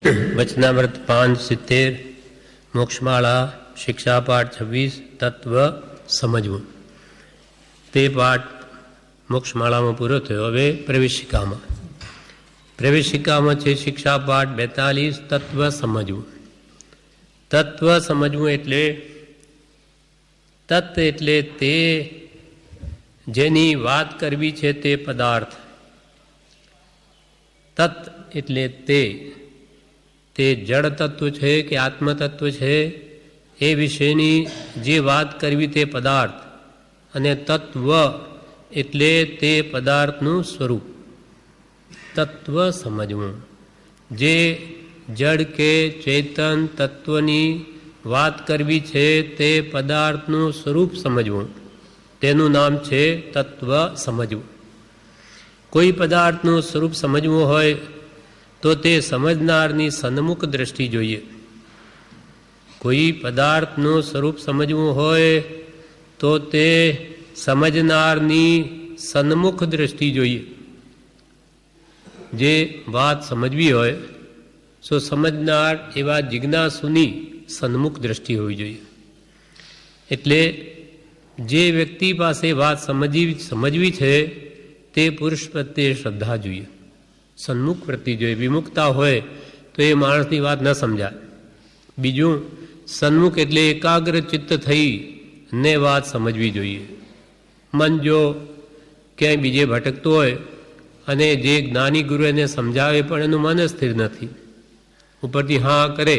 વચનામૃત 5:70 મોક્ષમાળા શિક્ષાપાઠ 26 તત્વ સમજવું. તે પાઠ મોક્ષમાળામાં પૂરો થયો. હવે પ્રવેશિકામાં છે શિક્ષાપાઠ 42 તત્વ સમજવું. તત્વ સમજવું એટલે તત્વ એટલે તે જેની વાત કરવી છે તે પદાર્થ. તત્વ એટલે તે જળ તત્વ છે કે આત્મતત્વ છે એ વિશેની જે વાત કરવી તે પદાર્થ, અને તત્વ એટલે તે પદાર્થનું સ્વરૂપ. તત્વ સમજવું. જે જડ કે ચેતન તત્વની વાત કરવી છે તે પદાર્થનું સ્વરૂપ સમજવું, તેનું નામ છે તત્વ સમજવું. કોઈ પદાર્થનું સ્વરૂપ સમજવું હોય તો તે સમજનારની સન્મુખ દ્રષ્ટિ જોઈએ. કોઈ પદાર્થનું સ્વરૂપ સમજવું હોય તો તે સમજનારની સન્મુખ દ્રષ્ટિ જોઈએ. જે વાત સમજવી હોય તો સમજનાર એવા જિજ્ઞાસુની સન્મુખ દ્રષ્ટિ હોવી જોઈએ. એટલે જે વ્યક્તિ પાસે વાત સમજવી છે તે પુરુષ પ્રત્યે શ્રદ્ધા જોઈએ, સન્મુખ પ્રતિ જોઈએ. વિમુખતા હોય તો એ માણસની વાત ન સમજાય. બીજું, સન્મુખ એટલે એકાગ્ર ચિત્ત થઈ ને વાત સમજવી જોઈએ. મન જો ક્યાંય બીજે ભટકતું હોય અને જે જ્ઞાની ગુરુ એને સમજાવે પણ એનું મન સ્થિર નથી, ઉપરથી હા કરે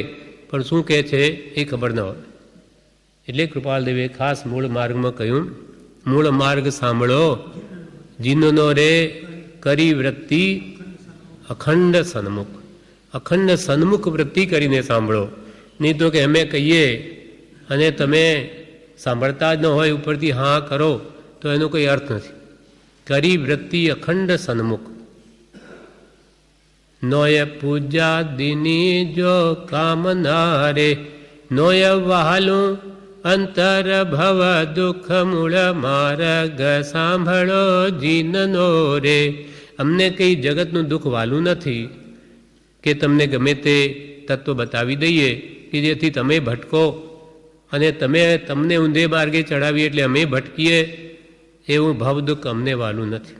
પણ શું કહે છે એ ખબર ન હોય. એટલે કૃપાલદેવે ખાસ મૂળ માર્ગમાં કહ્યું, મૂળ માર્ગ સાંભળો જીનનો રે કરી વૃત્તિ અખંડ સન્મુખ. અખંડ સન્મુખ વૃત્તિ કરીને સાંભળો. નહીં તો કે અમે કહીએ અને તમે સાંભળતા જ ન હોય, ઉપરથી હા કરો તો એનો કોઈ અર્થ નથી. કરી વૃત્તિ અખંડ સન્મુખ. નોય પૂજા દિની જો કામના રે, નોય વહાલું અંતર ભવ દુઃખ મૂળ માર્ગ સાંભળો જીનનો રે. અમને કંઈ જગતનું દુઃખ વાલું નથી કે તમને ગમે તે તત્વ બતાવી દઈએ કે જેથી તમે ભટકો અને તમને ઊંધે માર્ગે ચડાવીએ એટલે અમે ભટકીએ. એવું ભાવ દુઃખ અમને વાલું નથી.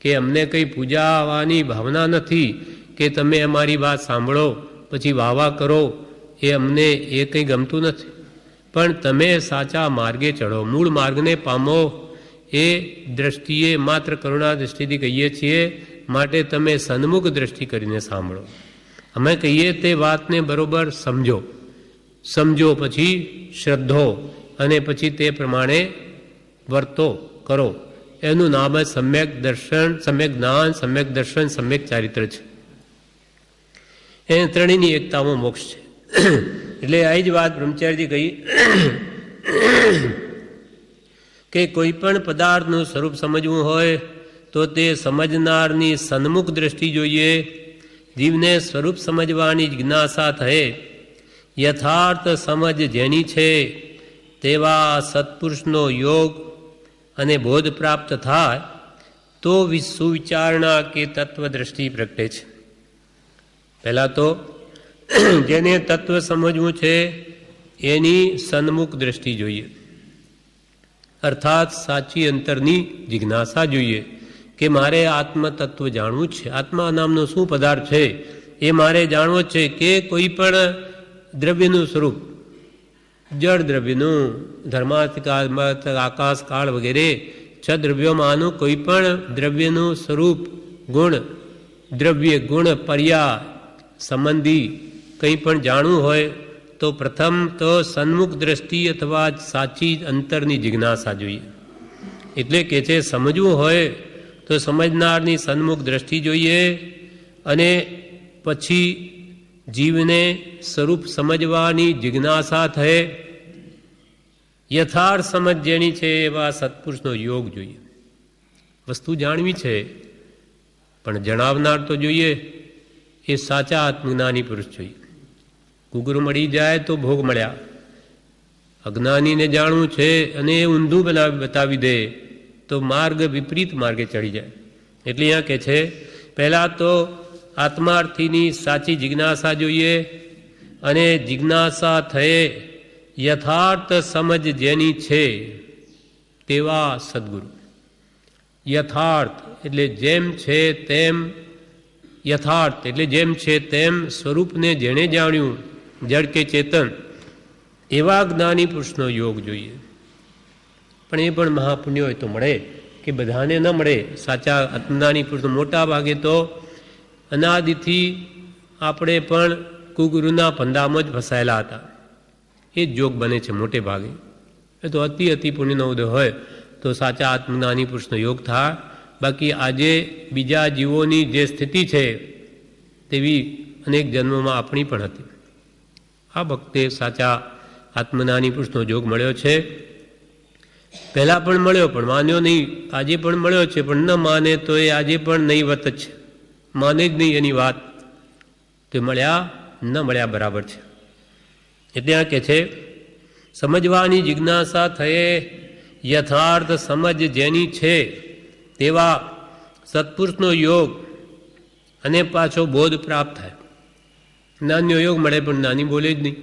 કે અમને કંઈ પૂજા આવવાની ભાવના નથી કે તમે અમારી વાત સાંભળો પછી વાવા કરો, એ અમને એ કંઈ ગમતું નથી. પણ તમે સાચા માર્ગે ચડો, મૂળ માર્ગને પામો, એ દ્રષ્ટિએ માત્ર કરુણા દ્રષ્ટિથી કહીએ છીએ. માટે તમે સન્મુખ દ્રષ્ટિ કરીને સાંભળો. અમે કહીએ તે વાતને બરોબર સમજો પછી શ્રદ્ધો, અને પછી તે પ્રમાણે વર્તો કરો. એનું નામ જ સમ્યક દર્શન, સમ્યક જ્ઞાન, સમ્યક દર્શન, સમ્યક ચારિત્ર છે. એ ત્રણેયની એકતામાં મોક્ષ છે. એટલે આ જ વાત બ્રહ્મચારીજી કહી કે કોઈ પણ પદાર્થનું સ્વરૂપ સમજવું હોય તો તે સમજનારની સન્મુખ દ્રષ્ટિ જોઈએ. જીવને સ્વરૂપ સમજવાની જિજ્ઞાસા થયે, યથાર્થ સમજ જેની છે તેવા સત્પુરુષનો યોગ અને બોધ પ્રાપ્ત થાય તો સુવિચારણા કે તત્વદ્રષ્ટિ પ્રગટે છે. પહેલાં તો જેને તત્વ સમજવું છે એની સન્મુખ દ્રષ્ટિ જોઈએ, અર્થાત સાચી અંતરની જિજ્ઞાસા જોઈએ કે મારે આત્મતત્વ જાણવું છે. આત્મા નામનો શું પદાર્થ છે એ મારે જાણવો છે. કે કોઈ પણ દ્રવ્યનું સ્વરૂપ, જળ દ્રવ્યનું, ધર્માર્થ આકાશ કાળ વગેરે છ દ્રવ્યોમાંનું કોઈ પણ દ્રવ્યનું સ્વરૂપ, ગુણ, દ્રવ્ય ગુણ પર્યાય સંબંધી કંઈ પણ જાણવું હોય તો પ્રથમ તો સન્મુખ દ્રષ્ટિ અથવા સાચી અંતરની જિજ્ઞાસા જોઈએ. એટલે કે છે સમજવું હોય તો સમજનારની સન્મુખ દ્રષ્ટિ જોઈએ, અને પછી જીવને સ્વરૂપ સમજવાની જિજ્ઞાસા થયે. યથાર્થ સમજ જેની છે એવા સત્પુરુષનો યોગ જોઈએ. વસ્તુ જાણવી છે પણ જણાવનાર તો જોઈએ, એ સાચા આત્મજ્ઞાની પુરુષ જોઈએ. કુકરું મળી જાય તો ભોગ મળ્યા. અજ્ઞાનીને જાણવું છે અને એ ઊંધું બતાવી દે તો માર્ગ વિપરીત માર્ગે ચડી જાય. એટલે અહીંયા કહે છે પહેલાં તો આત્માર્થીની સાચી જિજ્ઞાસા જોઈએ, અને જિજ્ઞાસા થયે યથાર્થ સમજ જેની છે તેવા સદ્ગુરુ. યથાર્થ એટલે જેમ છે તેમ, યથાર્થ એટલે જેમ છે તેમ સ્વરૂપને જેણે જાણ્યું જડ કે ચેતન, એવા જ્ઞાની પુરુષનો યોગ જોઈએ. પણ એ પણ મહાપુણ્ય હોય તો મળે, કે બધાને ન મળે. સાચા આત્મજ્ઞાની પુરુષ મોટા ભાગે તો અનાદિથી આપણે પણ કુગુરુના ફંદામાં જ ફસાયેલા હતા. એ જ યોગ બને છે મોટે ભાગે. એ તો અતિ પુણ્યનો ઉદય હોય તો સાચા આત્મજ્ઞાની પુરુષનો યોગ થાય. બાકી આજે બીજા જીવોની જે સ્થિતિ છે તેવી અનેક જન્મોમાં આપણી પણ હતી. આ વખતે સાચા આત્મજ્ઞાની પુરુષનો યોગ મળ્યો છે. પહેલાં પણ મળ્યો પણ માન્યો નહીં, આજે પણ મળ્યો છે પણ ન માને તો એ આજે પણ નહીવત જ છે. માને જ નહીં એની વાત, તે મળ્યા ન મળ્યા બરાબર છે. એટલે આ કહે છે સમજવાની જિજ્ઞાસા થયે યથાર્થ સમજ જેની છે તેવા સત્પુરુષનો યોગ, અને પાછો બોધ પ્રાપ્ત થાય. જ્ઞાનનો યોગ મળે પણ જ્ઞાની બોલે જ નહીં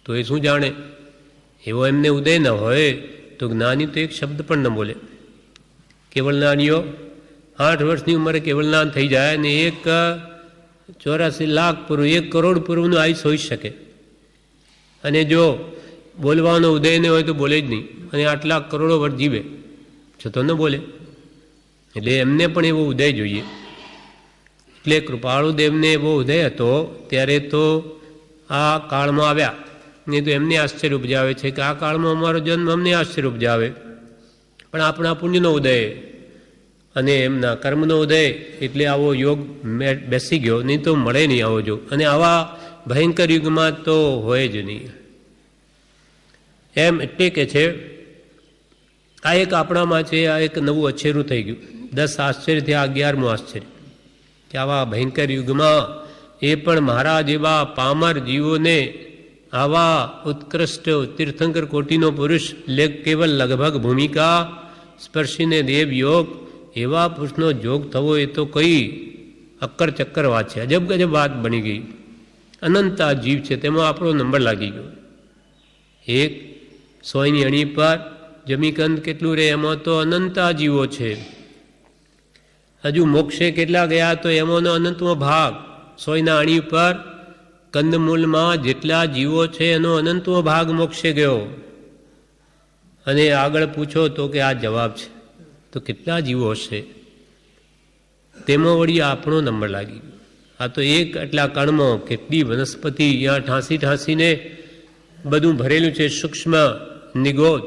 તો એ શું જાણે? એવો એમને ઉદય ન હોય તો જ્ઞાની તો એક શબ્દ પણ ન બોલે. કેવળ જ્ઞાનીઓ 8 વર્ષની ઉંમરે કેવળ જ્ઞાન થઈ જાય ને 84 લાખ પૂર્વ 1 કરોડ પૂર્વનું આયુષ હોઈ શકે, અને જો બોલવાનો ઉદય ન હોય તો બોલે જ નહીં, અને 8 લાખ કરોડો વર્ષ જીવે છતો ન બોલે. એટલે એમને પણ એવો ઉદય જોઈએ. એટલે કૃપાળુદેવને એવો ઉદય હતો ત્યારે તો આ કાળમાં આવ્યા, નહીં તો એમને આશ્ચર્ય ઉપજાવે છે કે આ કાળમાં અમારો જન્મ અમને આશ્ચર્ય ઉપજાવે. પણ આપણા પુણ્યનો ઉદય અને એમના કર્મનો ઉદય, એટલે આવો યોગ બેસી ગયો, નહીં તો મળે નહીં આવો યોગ. અને આવા ભયંકર યુગમાં તો હોય જ નહીં. એમ એટલે કે છે આ એક આપણામાં છે, આ એક નવું અછેરું થઈ ગયું. 10 આશ્ચર્યથી આ 11મું આશ્ચર્ય, કે આવા ભયંકર યુગમાં એ પણ મારા જેવા પામર જીવોને આવા ઉત્કૃષ્ટ તીર્થંકર કોટીનો પુરુષ કેવલ લગભગ ભૂમિકા સ્પર્શીને દેવ યોગ, એવા પુરુષનો જોગ થવો એ તો કઈ અક્કર ચક્કર વાત છે, અજબ ગજબ વાત બની ગઈ. અનંત જીવ છે, તેમાં આપણો નંબર લાગી ગયો. એક 100ની અણી પર જમીકંદ કેટલું રહે, એમાં તો અનંત જીવો છે. હજુ મોક્ષે કેટલા ગયા તો એમાંનો અનંતમો ભાગ. 100ના અણી પર કંદમૂલમાં જેટલા જીવો છે એનો અનંતમો ભાગ મોક્ષે ગયો. અને આગળ પૂછો તો કે આ જવાબ છે, તો કેટલા જીવો હશે? તેમાં વળી આપણો નંબર લાગી ગયો. આ તો એક આટલા કણમાં કેટલી વનસ્પતિ અહીંયા ઠાંસીને બધું ભરેલું છે, સૂક્ષ્મ નિગોદ.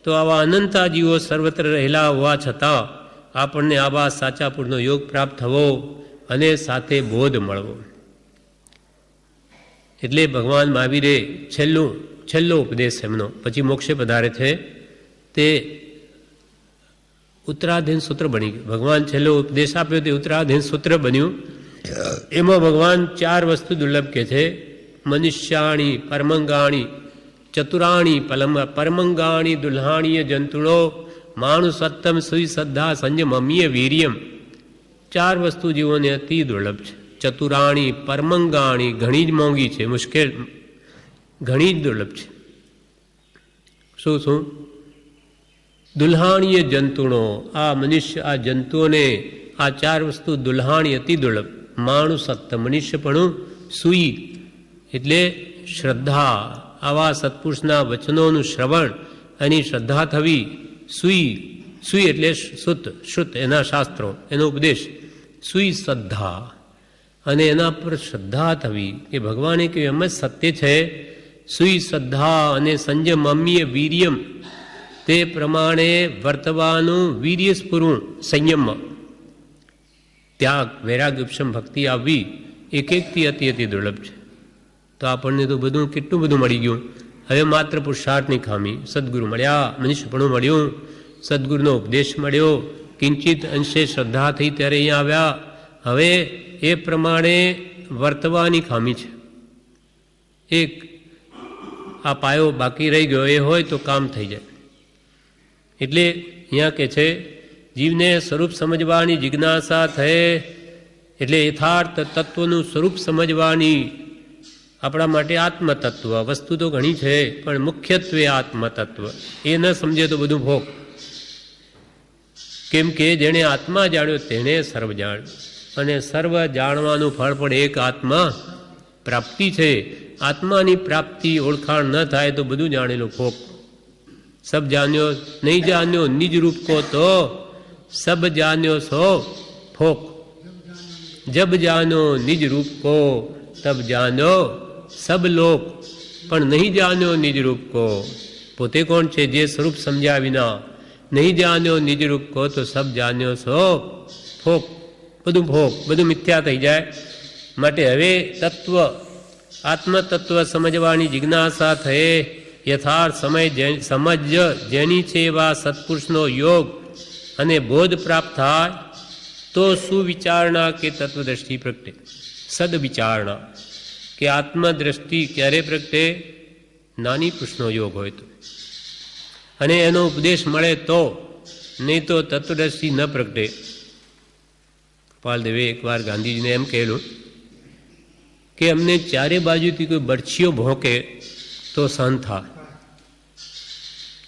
તો આવા અનંતા જીવો સર્વત્ર રહેલા હોવા છતાં આપણને આવા સાચા પુરુષનો યોગ પ્રાપ્ત થવો અને સાથે બોધ મળવો. એટલે ભગવાન મહાવીરે છેલ્લો ઉપદેશ એમનો, પછી મોક્ષે પધારે છે, તે ઉત્તરાધીન સૂત્ર બની ગયું. ભગવાન છેલ્લો ઉપદેશ આપ્યો તે ઉત્તરાધીન સૂત્ર બન્યું. એમાં ભગવાન 4 વસ્તુ દુર્લભ કહે છે: મનુષ્યાણી પરમંગાણી ચતુરાણી પરમંગાણી દુલ્હાણીય જંતુળો માણુસત્તમ સુઈ શ્રદ્ધા સંયમ અમીય વીર્યમ. 4 વસ્તુ જીવોને અતિ દુર્લભ છે. ચતુરાણી પરમંગાણી ઘણી જ મોંઘી છે, મુશ્કેલ, ઘણી જ દુર્લભ છે. શું? દુલ્હાણીય જંતુણો, આ મનુષ્ય આ જંતુઓને આ 4 વસ્તુ દુલ્હાણી અતિ દુર્લભ. માણુસત્તમ મનુષ્યપણું, સુઈ એટલે શ્રદ્ધા, આવા સત્પુરુષના વચનોનું શ્રવણ, એની શ્રદ્ધા થવી. સુઈ એટલે શ્રુત એના શાસ્ત્રો, એનો ઉપદેશ. સુઈ શ્રદ્ધા, અને એના પર શ્રદ્ધા થવી કે ભગવાને કહ્યું એમ જ સત્ય છે. સુઈ શ્રદ્ધા અને સંયમ અમ્ય વીર્યમ, તે પ્રમાણે વર્તવાનું વીર્ય સ્ફુરું સંયમમાં. ત્યાગ વૈરાગ ઉપશમ ભક્તિ આવવી એકથી અતિ દુર્લભ છે. તો આપણને તો બધું કેટલું બધું મળી ગયું. હવે માત્ર પુરુષાર્થની ખામી. સદગુરુ મળ્યા, મનુષ્યપણું મળ્યું, સદગુરુનો ઉપદેશ મળ્યો, કિંચિત અંશે શ્રદ્ધા થઈ ત્યારે અહીંયા આવ્યા. હવે એ પ્રમાણે વર્તવાની ખામી છે. એક આ પાયો બાકી રહી ગયો, એ હોય તો કામ થઈ જાય. એટલે અહીંયા કે છે જીવને સ્વરૂપ સમજવાની જિજ્ઞાસા થયે એટલે યથાર્થ તત્વનું સ્વરૂપ સમજવાની આપણા માટે આત્મતત્વ વસ્તુ તો ઘણી છે, પણ મુખ્યત્વે આત્મતત્વ એ ન સમજે તો બધું ભોગ. કેમ કે જેણે આત્મા જાણ્યો તેને સર્વ જાણ્યું, અને સર્વ જાણવાનું ફળ પણ એક આત્મા પ્રાપ્તિ છે. આત્માની પ્રાપ્તિ ઓળખાણ ન થાય તો બધું જાણેલું ભોગ. સબ જાણ્યો નહીં જાણ્યો નિજ રૂપ કો તો સબ જાણ્યો સો ફોક. જબ જાણ્યો નિજ રૂપ કો તબ જાણ્યો સબ લોક, પણ નહીં જાણ્યો નિજ રૂપ કો. પોતે કોણ છે? જે સ્વરૂપ સમજ્યા વિના નહીં જાણ્યો નિજ રૂપ કો તો સબ જાણ્યો સો ફોક. બધું ભોગ, બધું મિથ્યા થઈ જાય. માટે હવે તત્વ આત્મતત્વ સમજવાની જિજ્ઞાસા થયે યથાર્થ સમજ જેની છે એવા સત્પુરુષનો યોગ અને બોધ પ્રાપ્ત થાય તો સુવિચારણા કે તત્વદ્રષ્ટિ પ્રગટે. સદવિચારણા કે આત્મદ્રષ્ટિ ક્યારે પ્રગટે? નાની પુરુષનો યોગ હોય તો, અને એનો ઉપદેશ મળે તો, નહીં તો તત્વદ્રષ્ટિ ન પ્રગટે. પાલદેવે એકવાર ગાંધીજીને એમ કહેલું કે અમને ચારે બાજુથી કોઈ બરછીઓ ભોંકે તો સહન થાય.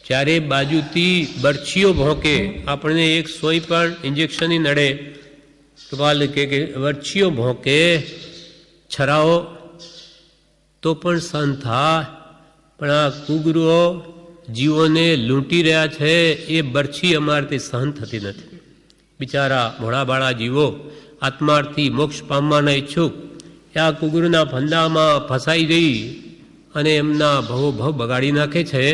ચારે બાજુથી બરછીઓ ભોંકે, આપણને એક સોય પણ ઇન્જેક્શનની નડે, કપાલ કે બરછીઓ ભોંકે છરાઓ તો પણ સહન થાય. પણ આ કુગુરુઓ જીવોને લૂંટી રહ્યા છે, એ બરછી અમારાથી સહન થતી નથી. બિચારા ભોળાભાળા જીવો આત્માર્થી મોક્ષ પામવાના ઈચ્છુક આ કુગુરુના ફંદામાં ફસાઈ જઈ અને એમના ભવો ભવ બગાડી નાખે છે.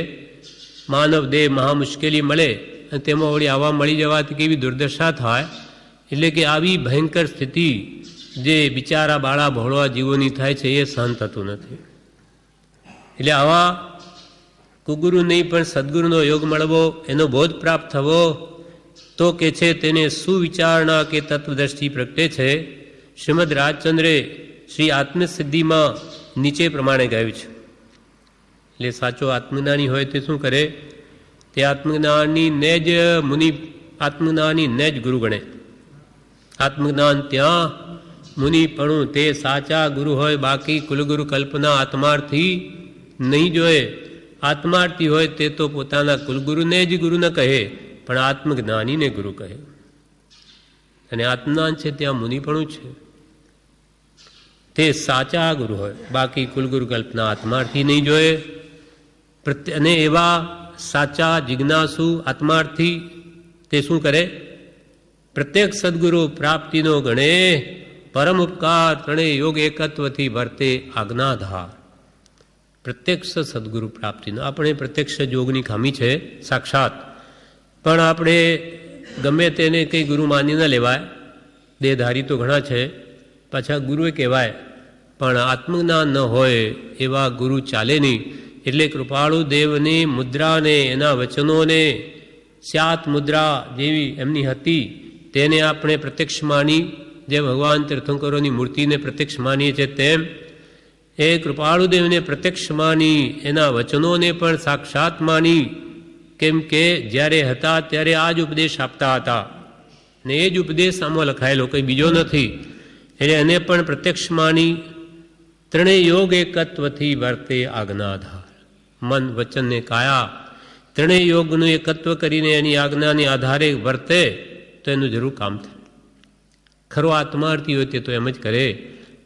માનવ દેહ મહા મુશ્કેલી મળે અને તેમાં વળી આવા મળી જવાથી કેવી દુર્દશા થાય. એટલે કે આવી ભયંકર સ્થિતિ જે બિચારા બાળા ભોળવા જીવોની થાય છે એ સહન થતું નથી. એટલે આવા કુગુરુ નહીં પણ સદગુરુનો યોગ મળવો, એનો બોધ પ્રાપ્ત થવો તો કે છે તેને સુવિચારણા કે તત્વદ્રષ્ટિ પ્રગટે છે. શ્રીમદ રાજચંદ્રે શ્રી આત્મસિદ્ધિમાં નીચે પ્રમાણે ગાયું છે. એટલે સાચો આત્મજ્ઞાની હોય તે શું કરે? તે આત્મજ્ઞાની ને જ મુનિ, આત્મજ્ઞાની ને જ ગુરુ ગણે. આત્મજ્ઞાન ત્યાં મુનિપણું તે સાચા ગુરુ હોય, બાકી કુલગુરુ કલ્પના આત્માર્થી નહીં જોએ. આત્માર્થી હોય તે તો પોતાના કુલગુરુને જ ગુરુ ન કહે, પણ આત્મજ્ઞાનીને ગુરુ કહે. અને આત્મજ્ઞાન છે ત્યાં મુનિપણું છે, તે સાચા ગુરુ હોય, બાકી કુલગુરુ કલ્પના આત્માર્થી નહીં જોએ. અને એવા સાચા જિજ્ઞાસુ આત્માર્થી તે શું કરે? પ્રત્યેક સદગુરુ પ્રાપ્તિનો ગણે, પરમ ઉપકાર ત્રણેય યોગ એકત્વથી વર્તે આજ્ઞાધાર. પ્રત્યક્ષ સદગુરુ પ્રાપ્તિનો આપણે પ્રત્યક્ષ યોગની ખામી છે સાક્ષાત, પણ આપણે ગમે તેને કંઈ ગુરુ માની ન લેવાય. દેહધારી તો ઘણા છે, પાછા ગુરુએ કહેવાય, પણ આત્મજ્ઞાન ન હોય એવા ગુરુ ચાલે નહીં. એટલે કૃપાળુ દેવની મુદ્રાને, એના વચનોને, સ્યાત મુદ્રા જેવી એમની હતી તેને આપણે પ્રત્યક્ષ માની, જે ભગવાન તીર્થંકરોની મૂર્તિને પ્રત્યક્ષ માનીએ છીએ તેમ એ કૃપાળુદેવને પ્રત્યક્ષ માની, એના વચનોને પણ સાક્ષાત માની. કેમ કે જ્યારે હતા ત્યારે આ જ ઉપદેશ આપતા હતા, ને એ જ ઉપદેશ આમાં લખાયેલો, કંઈ બીજો નથી. એટલે એને પણ પ્રત્યક્ષ માની. ત્રણેય યોગ એકત્વથી વર્તે આજ્ઞાધાર. મન, વચન ને કાયા ત્રણેય યોગનું એકત્વ કરીને એની આજ્ઞાને આધારે વર્તે તો એનું જરૂર કામ થાય. ખરો આત્માર્થી હોય તે તો એમ જ કરે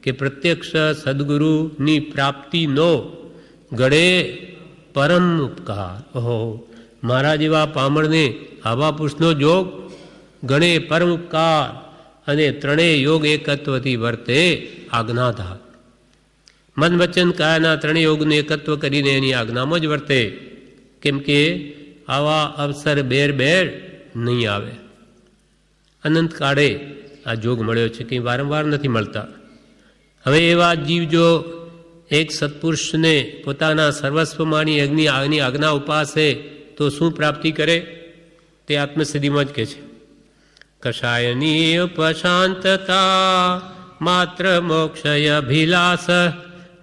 કે પ્રત્યક્ષ સદગુરુની પ્રાપ્તિનો ગળે પરમ ઉપકાર. ઓહો, મારા જેવા પામણને આવા પુરુષનો જોગ ગણે પરમ ઉપકાર, અને ત્રણેય યોગ એકત્વથી વર્તે આજ્ઞાધાર. મન, વચન, કાયાના ત્રણેય યોગનું એકત્વ કરીને એની આજ્ઞામાં જ વર્તે. કેમ કે આવા અવસર બેર બેર નહીં આવે. અનંત કાળે આ જોગ મળ્યો છે, કંઈ વારંવાર નથી મળતા. હવે એવા જીવ જો એક સત્પુરુષને પોતાના સર્વસ્વ માની અગ્નિ આજ્ઞા ઉપાસે તો શું પ્રાપ્તિ કરે? તે આત્મસિદ્ધિમાં જ કહે છે. કષાયની ઉપશાંતતા માત્ર મોક્ષય અભિલાષ,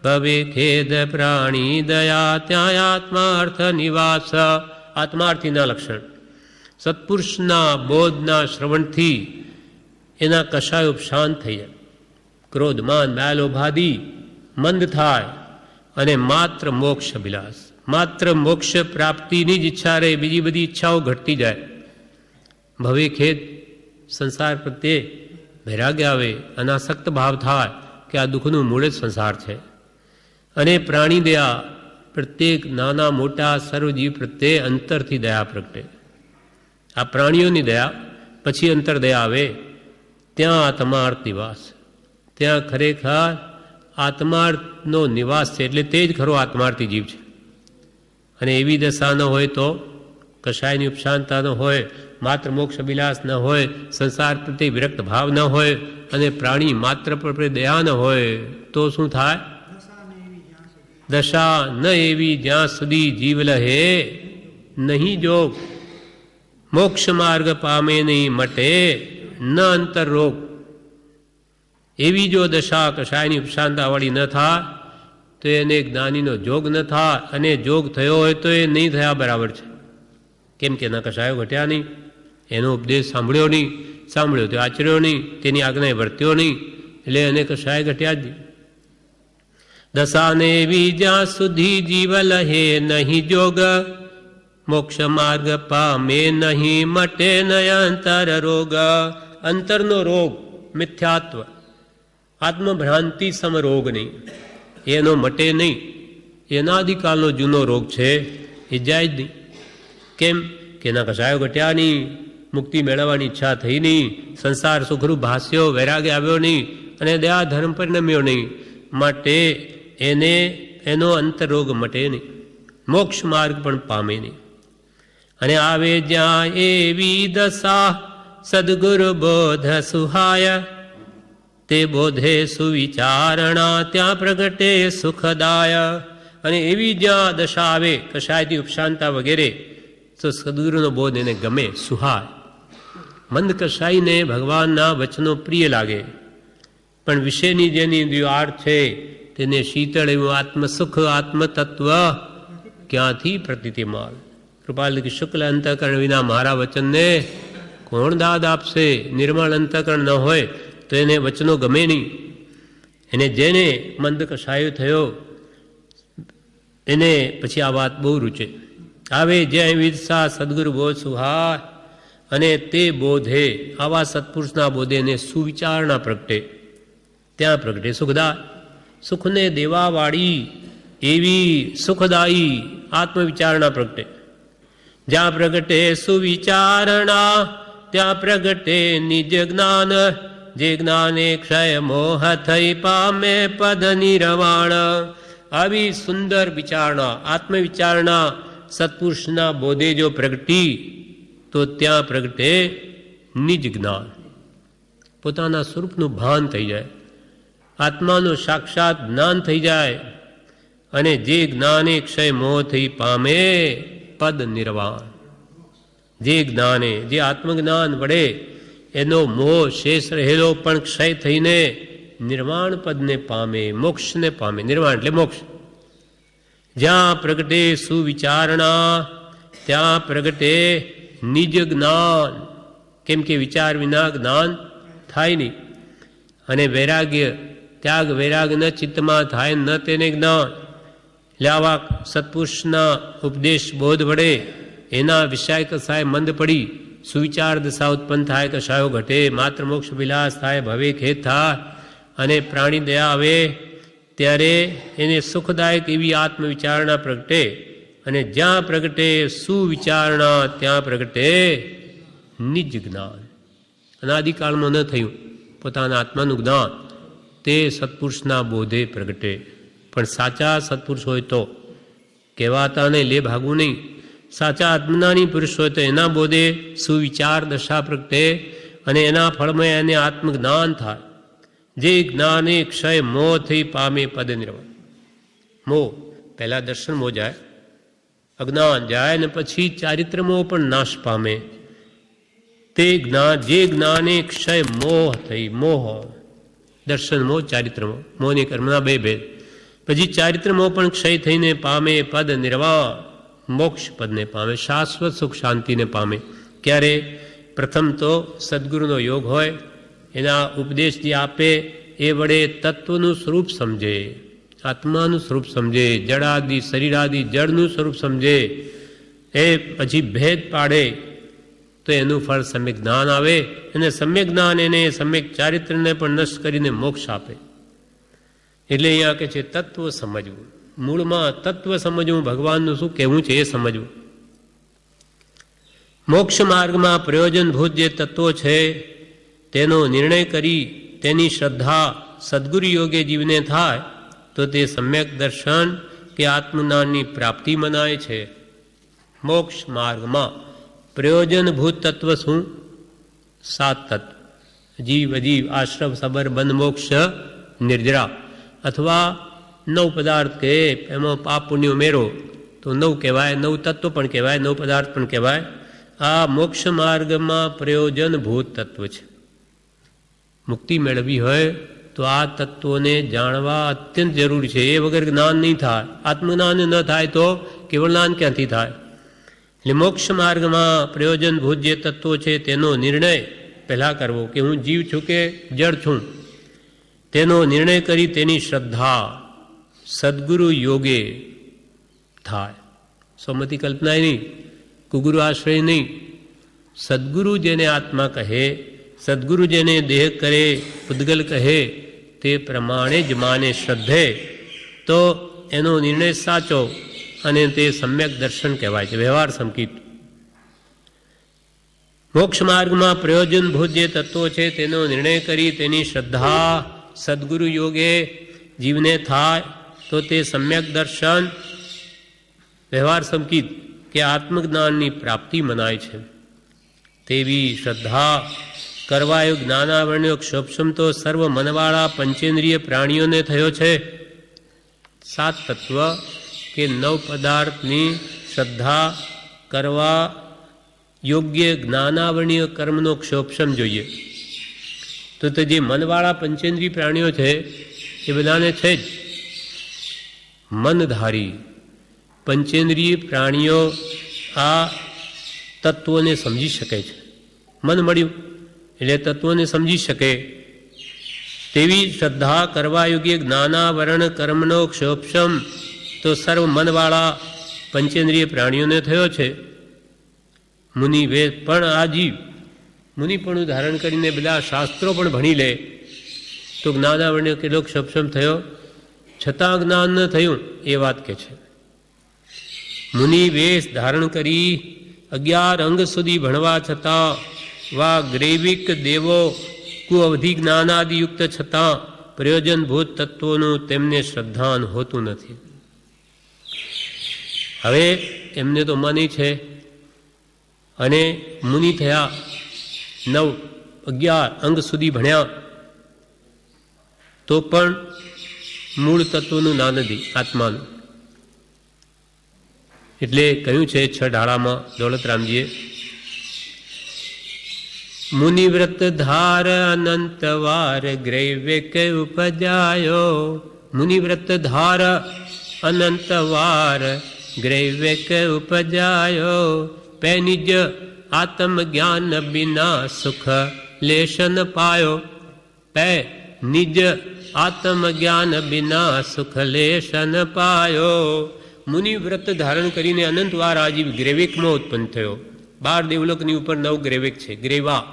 ભવે ખેદ પ્રાણી દયા ત્યાં આત્માર્થ નિવાસ. આત્માર્થીના લક્ષણ સત્પુરુષના બોધના શ્રવણથી એના કષાય ઉપશાંત થઈ જાય. ક્રોધમાન માલોભાદી મંદ થાય અને માત્ર મોક્ષ અભિલાષ, માત્ર મોક્ષ પ્રાપ્તિની જ ઈચ્છા રહે, બીજી બધી ઈચ્છાઓ ઘટતી જાય. ભવે ખેદ સંસાર પ્રત્યે વૈરાગ્ય આવે, અનાસક્ત ભાવ થાય કે આ દુઃખનું મૂળ જ સંસાર છે. અને પ્રાણી દયા, પ્રત્યેક નાના મોટા સર્વજીવ પ્રત્યે અંતરથી દયા પ્રગટે. આ પ્રાણીઓની દયા પછી અંતર દયા આવે. ત્યાં આત્માર્થ નિવાસ, ત્યાં ખરેખર આત્માર્થનો નિવાસ છે, એટલે તે જ ખરો આત્માર્થી જીવ છે. અને એવી દશા ન હોય તો, કશાયની ઉપશાંતતા ન હોય, માત્ર મોક્ષ અભિલાષ ન હોય, સંસાર પ્રત્યે વિરક્ત ભાવ ન હોય અને પ્રાણી માત્ર પર દયા ન હોય તો શું થાય? દશા ન એવી જ્યાં સુધી જીવ લહે નહીં જોગ, મોક્ષ માર્ગ પામે નહીં મટે ન અંતર રોગ. એવી જો દશા કશાયની ઉપશાંતાવાળી ન થાય તો એને જ્ઞાનીનો જોગ ન થાય, અને જોગ થયો હોય તો એ નહીં થયા બરાબર છે. કેમ કે એના કશાયો ઘટ્યા નહીં, એનો ઉપદેશ સાંભળ્યો નહીં, સાંભળ્યો તો આચર્યો નહીં, તેની આજ્ઞાએ વર્ત્યો નહીં, એટલે એને કશાય ઘટ્યા જ નહીં. દશાને એવી જ્યાં સુધી જીવ લહે નહીં જોગ, મોક્ષ માર્ગ પામે નહીં મટે ન અંતર રોગ. અંતરનો રોગ મિથ્યાત્વ, આત્મભ્રાંતિ સમ રોગ નહીં, એનો મટે નહીં. એનાદિકાળનો જૂનો રોગ છે, એ જાય જ નહીં. કેમ કે એના કશાયો ઘટ્યા નહીં, મુક્તિ મેળવવાની ઈચ્છા થઈ નહીં, સંસાર સુખરૂપ ભાસ્યો, વૈરાગ્ય આવ્યો નહીં, અને દયા ધર્મ પરિણમ્યો નહીં. માટે એને એનો અંતરોગ મટે નહીં, મોક્ષ માર્ગ પણ પામે નહીં. અને આવે જ્યાં એવી દશા સદગુરુ બોધ સુહાય, તે બોધે સુવિચારણા ત્યાં પ્રગટે સુખદાય. અને એવી જ્યાં દશા આવે કશાયથી ઉપશાંતા વગેરે, તો સદગુરુનો બોધ એને ગમે, સુહાય. મંદ કશાયને ભગવાનના વચનો પ્રિય લાગે, પણ વિષયની જેની દ્વાર છે તેને શીતળ એવું આત્મસુખ આત્મતત્વ ક્યાંથી પ્રતીતિમાલ. કૃપાલ શુક્લ અંતઃકરણ વિના મારા વચનને કોણ દાદ આપશે? નિર્મળ અંતઃકરણ ન હોય તો એને વચનો ગમે નહીં. એને જેને મંદ કશાયો થયો એને પછી આ વાત બહુ રૂચે. આવે જ્યાં વિદસા સદગુરુ બોધ સુહાય, અને તે બોધે, આવા સત્પુરુષના બોધે એને સુવિચારણા પ્રગટે, ત્યાં પ્રગટે સુખદા. સુખને દેવાવાળી એવી સુખદાયી આત્મવિચારણા પ્રગટે. જ્યાં પ્રગટે સુવિચારણા ત્યાં પ્રગટે નિજ જ્ઞાન, જે જ્ઞાને ક્ષય મોહ થઈ પામે પદ નિર્વાણ. આવી સુંદર વિચારણા, આત્મવિચારણા સત્પુરુષના બોધે જો પ્રગટી તો ત્યાં પ્રગટે નિજ જ્ઞાન. પોતાના સ્વરૂપનું ભાન થઈ જાય, આત્માનું સાક્ષાત જ્ઞાન થઈ જાય, અને જે જ્ઞાને ક્ષય મોહથી પામે પદ નિર્વાણ. જે જ્ઞાને, જે આત્મજ્ઞાન વડે એનો મોહ શેષ રહેલો પણ ક્ષય થઈને નિર્વાણ પદને પામે, મોક્ષને પામે. નિર્વાણ એટલે મોક્ષ. જ્યાં પ્રગટે સુવિચારણા ત્યાં પ્રગટે નિજ જ્ઞાન. કેમ કે વિચાર વિના જ્ઞાન થાય નહીં. અને વૈરાગ્ય, ત્યાગ વૈરાગ ન ચિત્તમાં થાય ન તેને જ્ઞાન. એટલે આવા સત્પુરુષના ઉપદેશ બોધ વડે એના વિષય કસાય મંદ પડી સુવિચાર દશા ઉત્પન્ન થાય, કશાયો ઘટે, માત્ર મોક્ષ વિલાસ થાય, ભવે ખેદ થાય, અને પ્રાણી દયા આવે ત્યારે એને સુખદાયક એવી આત્મવિચારણા પ્રગટે. અને જ્યાં પ્રગટે સુવિચારણા ત્યાં પ્રગટે નિજ જ્ઞાન. અનાદિકાળમાં ન થયું પોતાના આત્માનું જ્ઞાન, તે સત્પુરુષના બોધે પ્રગટે. પણ સાચા સત્પુરુષ હોય તો, કહેવાતા નહીં, લે ભાગવું નહીં. સાચા આત્મજ્ઞાની પુરુષ હોય તો એના બોધે સુવિચાર દશા પ્રગટે, અને એના ફળમાં એને આત્મજ્ઞાન થાય. જે જ્ઞાને ક્ષય મોહથી પામે પદ નિર્વાણ. મોહ પહેલા દર્શન મોહ જાય, અજ્ઞાન જાય, ને પછી ચારિત્ર મોહ પણ નાશ પામે. તે જ્ઞાન, જે જ્ઞાને ક્ષય મોહ થઈ, મોહ દર્શન મોહ, ચારિત્ર મોહ, મોહની કર્મના બે ભેદ. પછી ચારિત્ર મોહ પણ ક્ષય થઈને પામે પદ નિર્વાણ, મોક્ષ પદને પામે, શાશ્વત સુખ શાંતિને પામે. ક્યારે? પ્રથમ તો સદગુરુનો યોગ હોય, એના ઉપદેશ જે આપે એ વડે તત્વનું સ્વરૂપ સમજે, આત્માનું સ્વરૂપ સમજે, જડાદિ શરીરાદિ જળનું સ્વરૂપ સમજે, એ પછી ભેદ પાડે તો એનું ફળ સમ્યક જ્ઞાન આવે, અને સમ્યક જ્ઞાન એને સમ્યક ચારિત્રને પણ નષ્ટ કરીને મોક્ષ આપે. એટલે અહીંયા કહે છે તત્વ સમજવું, મૂળમાં તત્વ સમજવું, ભગવાનનું શું કહેવું છે એ સમજવું. મોક્ષ માર્ગમાં પ્રયોજનભૂત જે તત્વો છે તેનો નિર્ણય કરી તેની શ્રદ્ધા સદગુરુ યોગે જીવને થાય તો તે સમ્યક દર્શન કે આત્મજ્ઞાનની પ્રાપ્તિ મનાય છે. મોક્ષ માર્ગમાં પ્રયોજનભૂત તત્વ શું? 7 તત્વ: જીવ, અજીવ, આશ્રમ, સબર, બંધ, મોક્ષ, નિર્જરા. અથવા 9 પદાર્થ કહે, એમાં પાપ પુણ્ય ઉમેરો તો 9 કહેવાય, 9 તત્વ પણ કહેવાય, 9 પદાર્થ પણ કહેવાય. આ મોક્ષ માર્ગમાં પ્રયોજનભૂત તત્વ છે. મુક્તિ મેળવી હોય તો આ તત્વોને જાણવા અત્યંત જરૂરી છે. એ વગર જ્ઞાન નહીં થાય. આત્મજ્ઞાન ન થાય તો કેવળ જ્ઞાન ક્યાંથી થાય? એટલે મોક્ષ માર્ગમાં પ્રયોજનભૂત જે તત્વો છે તેનો નિર્ણય પહેલાં કરવો કે હું જીવ છું કે જળ છું, તેનો નિર્ણય કરી તેની શ્રદ્ધા સદગુરુ યોગે થાય. સ્વમતી કલ્પના નહીં, કુગુરુ આશ્રય નહીં. સદગુરુ જેને આત્મા કહે, સદગુરુ જેને દેહ કરે, પૂદગલ કહે, તે પ્રમાણે જ માને શ્રદ્ધે તો એનો નિર્ણય સાચો અને તે સમ્યક દર્શન કહેવાય છે, વ્યવહાર સંકિત. મોક્ષ માર્ગમાં પ્રયોજનભૂત જે તત્વો છે તેનો નિર્ણય કરી તેની શ્રદ્ધા સદગુરુ યોગે જીવને થાય તો તે સમ્યક દર્શન, વ્યવહાર સંકિત કે આત્મજ્ઞાનની પ્રાપ્તિ મનાય છે. તેવી શ્રદ્ધા કરવાયો જ્ઞાનાવરણ્યો ક્ષોભક્ષમ તો સર્વ મનવાળા પંચેન્દ્રિય પ્રાણીઓને થયો છે. 7 તત્વ કે 9 પદાર્થની શ્રદ્ધા કરવા યોગ્ય જ્ઞાનાવરણીય કર્મનો ક્ષોભક્ષમ જોઈએ. તો તે જે મનવાળા પંચેન્દ્રિય પ્રાણીઓ છે એ બધાને છે જ. મનધારી પંચેન્દ્રિય પ્રાણીઓ આ તત્વોને સમજી શકે છે. મન મળ્યું એટલે તત્વોને સમજી શકે તેવી શ્રદ્ધા કરવા યોગ્ય જ્ઞાનાવરણ કર્મનો ક્ષોભક્ષમ તો સર્વ મનવાળા પંચેન્દ્રિય પ્રાણીઓને થયો છે. મુનિ વેદ પણ આ જીવ મુનિપણું ધારણ કરીને બધા શાસ્ત્રો પણ ભણી લે તો જ્ઞાનાવરણ્ય કેટલો ક્ષોભક્ષમ થયો, છતાં જ્ઞાન ન થયું એ વાત કે છે. મુનિ વેશ ધારણ કરી 11 અંગ સુધી ભણવા છતાં વા ગ્રૈવિક દેવો કુઅવધિ જ્ઞાનાદિયુક્ત છતાં પ્રયોજનભૂત તત્વોનું તેમને શ્રદ્ધાન હોતું નથી. હવે એમને તો માની છે અને મુનિ થયા, 11 અંગ સુધી ભણ્યા તો પણ મૂળ તત્વનું ના નથી, આત્માનું. એટલે કહ્યું છે 6 ઢાળામાં દોલતરામજીએ, મુનિવ્રત ધાર અનંતવાર ગ્રૈવેક ઉપજાયો. મુનિવ્રત ધાર અનંતવાર ગ્રૈવેક ઉપજાયો. પે નિજ આત્મજ્ઞાન બિના સુખ લેશન પાયો. પે નિજ આત્મજ્ઞાન બિના સુખ લેશન પાયો. મુનિવ્રત ધારણ કરીને અનંતવાર આજીવ ગ્રેવિકમાં ઉત્પન્ન થયો. 12 દેવલોકની ઉપર 9 ગ્રેવિક છે. ગ્રેવા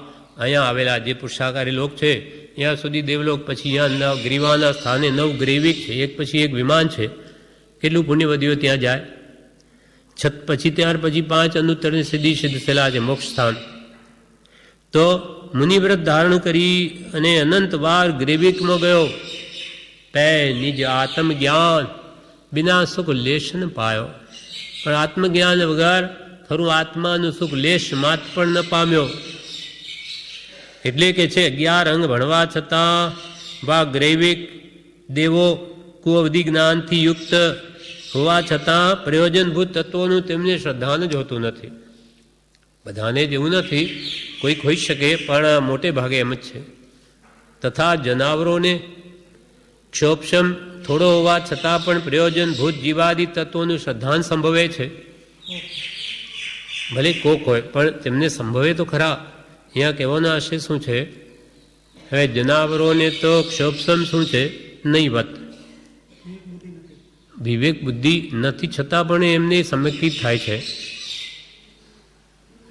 અહીંયા આવેલા જે પુરુષાકારી લોક છે ત્યાં સુધી દેવલોક, પછી અહીંયા ગ્રીવાના સ્થાને 9 ગ્રેવિક છે, એક પછી એક વિમાન છે. કેટલું પુણ્ય વધ્યો ત્યાં જાય. પછી ત્યાર પછી 5 અનુત્તરની સિદ્ધિ સિદ્ધ થયેલા છે મોક્ષ સ્થાન. તો મુનિવ્રત ધારણ કરી અને અનંતવાર ગ્રેવિકમાં ગયો. પે નિજ આત્મજ્ઞાન બિના સુખ લેશન પાયો. પણ આત્મજ્ઞાન વગર ખરું આત્માનું સુખ લેશ માત પણ ન પામ્યો. એટલે કે છે 11 અંગ ભણવા છતાં વા ગ્રૈવિક દેવો કુઅવધિ જ્ઞાનથી યુક્ત હોવા છતાં પ્રયોજનભૂત તત્વોનું તેમને શ્રદ્ધાન જ હોતું નથી. બધાને જેવું નથી, કોઈક હોઈ શકે પણ મોટે ભાગે એમ જ છે. તથા જનાવરોને ક્ષોભક્ષમ થોડો હોવા છતાં પણ પ્રયોજનભૂત જીવાદિ તત્વોનું શ્રદ્ધાન સંભવે છે. ભલે કોક હોય પણ તેમને સંભવે તો ખરા. અહીંયા કહેવાનો આશય શું છે હવે જનાવરોને તો ક્ષોભસમ શું છે? નહીવત. વિવેક બુદ્ધિ નથી છતાં પણ એમને સમર્પિત થાય છે.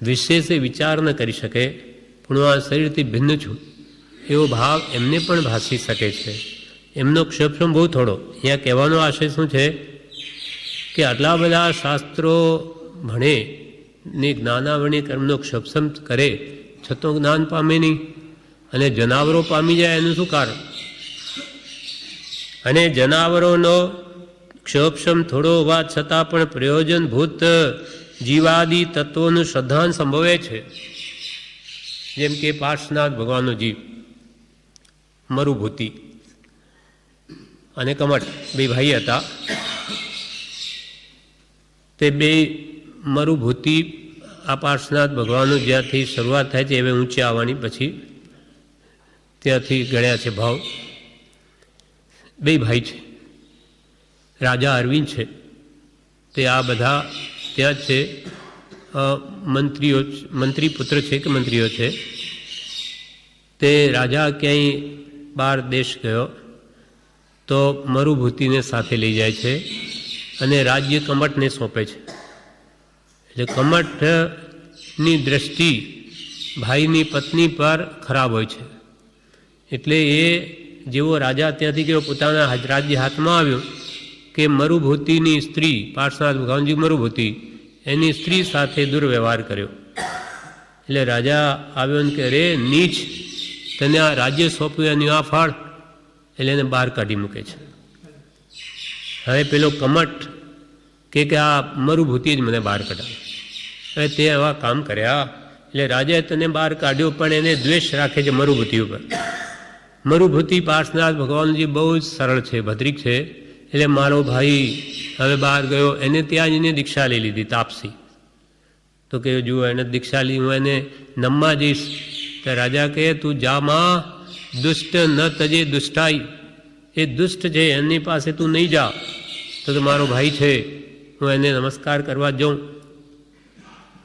વિશેષે વિચાર ન કરી શકે, પણ હું આ શરીરથી ભિન્ન છું એવો ભાવ એમને પણ ભાસી શકે છે. એમનો ક્ષોભસમ બહુ થોડો. અહીંયા કહેવાનો આશય શું છે કે આટલા બધા શાસ્ત્રો ભણે ને જ્ઞાનાવરણી કર્મનો ક્ષોભસમ કરે છતાં જ્ઞાન પામે નહીં, અને જનાવરો પામી જાય એનું શું કારણ? અને જનાવરોનો ક્ષોભસમ થોડો હોવા છતાં પણ પ્રયોજનભૂત જીવાદિ તત્વોનું શ્રદ્ધાન સંભવે છે. જેમ કે પાર્શ્વનાથ ભગવાનનો જીવ, મરુભૂતિ અને કમઠ બે ભાઈ હતા. તે બે મરુભૂતિ આ પાર્શ્વનાથ ભગવાનનો જ્યાંથી શરૂઆત થાય છે હવે ઊંચી આવવાની, પછી ત્યાંથી ગણ્યા છે ભાવ. બે ભાઈ છે, રાજા અરવિંદ છે, તે આ બધા ત્યાં છે મંત્રી પુત્ર છે કે મંત્રીઓ છે. તે રાજા ક્યાંય બહાર દેશ ગયો તો મરુભૂતિને સાથે લઈ જાય છે અને રાજ્ય કમઠને સોંપે છે. એટલે કમઠની દ્રષ્ટિ ભાઈની પત્ની પર ખરાબ હોય છે. એટલે એ જેવો રાજા ત્યાંથી ગયો, પોતાના રાજ્ય હાથમાં આવ્યું કે મરુભૂતિની સ્ત્રી, પાર્શ્વનાથ ભગવાનજી મરુભૂતિ, એની સ્ત્રી સાથે દુર્વ્યવહાર કર્યો. એટલે રાજા આવ્યો ને કે રે નીચ, તને આ રાજ્ય સોંપ્યું એની આ ફાળ. એટલે એને બહાર કાઢી મૂકે છે. હવે પેલો કમઠ કે આ મરુભૂતિ જ મને બહાર કઢાવે. હવે તે એવા કામ કર્યા એટલે રાજાએ તને બહાર કાઢ્યો, પણ એને દ્વેષ રાખે છે મરુભૂતિ ઉપર. મરુભૂતિ પાર્શ્વનાથ ભગવાનજી બહુ જ સરળ છે, ભદ્રિક છે. એટલે મારો ભાઈ હવે બહાર ગયો, એને ત્યાં જ એને દીક્ષા લઈ લીધી, તાપસી. તો કે જુઓ એને દીક્ષા લીધી, હું એને નમવા જઈશ. તો રાજા કહે તું જા માં, દુષ્ટ ન તજે દુષ્ટાઈ. એ દુષ્ટ છે એની પાસે તું નહીં જા. તો મારો ભાઈ છે, હું એને નમસ્કાર કરવા જાઉં.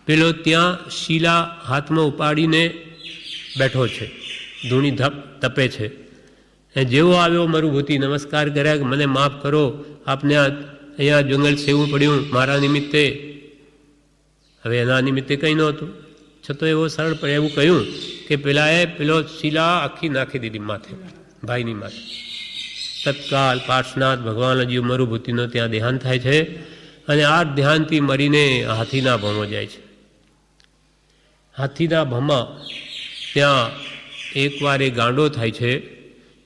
પેલો ત્યાં શીલા હાથમાં ઉપાડીને બેઠો છે, ધૂણી તપે છે. જેવો આવ્યો મરુભૂતિ નમસ્કાર કર્યા કે મને માફ કરો, આપને અહીંયા જંગલ સેવું પડ્યું મારા નિમિત્તે. હવે એના નિમિત્તે કંઈ નહોતું, છતાં એવો સરળ પણ એવું કહ્યું કે પેલો શીલા આખી નાખી દીધી માથે, ભાઈની માથે. તત્કાલ પાર્શ્વનાથ ભગવાનજી મરુભૂતિનો ત્યાં દેહાંત થાય છે અને આ ધ્યાનથી મરીને હાથીના ભમો જાય છે. હાથીના ભમા ત્યાં એકવાર એ ગાંડો થાય છે.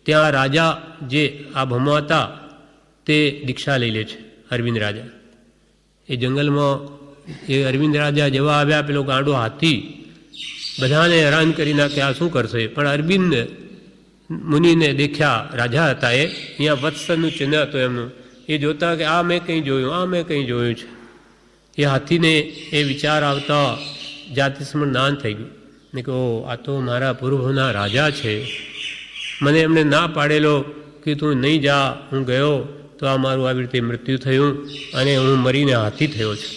ત્યાં રાજા જે આ ભમા હતા તે દીક્ષા લઈ લે છે, અરવિંદ રાજા. એ જંગલમાં એ અરવિંદ રાજા જેવા આવ્યા, પેલો ગાંડો હાથી બધાને હેરાન કરી નાખે, આ શું કરશે? પણ અરવિંદ મુનિને દેખ્યા, રાજા હતા એ, અહીંયા વત્સનું ચિહ્ન હતું એમનું. એ જોતા કે આ મેં કંઈ જોયું, આ મેં કંઈ જોયું છે. એ હાથીને એ વિચાર આવતા જાતિ સ્મરણ થઈ ગયું ને કે ઓ આ તો મારા પૂર્વના રાજા છે, મને એમને ના પાડેલો કે તું નહીં જા, હું ગયો તો આ મારું આવી રીતે મૃત્યુ થયું અને હું મરીને હાથી થયો છું.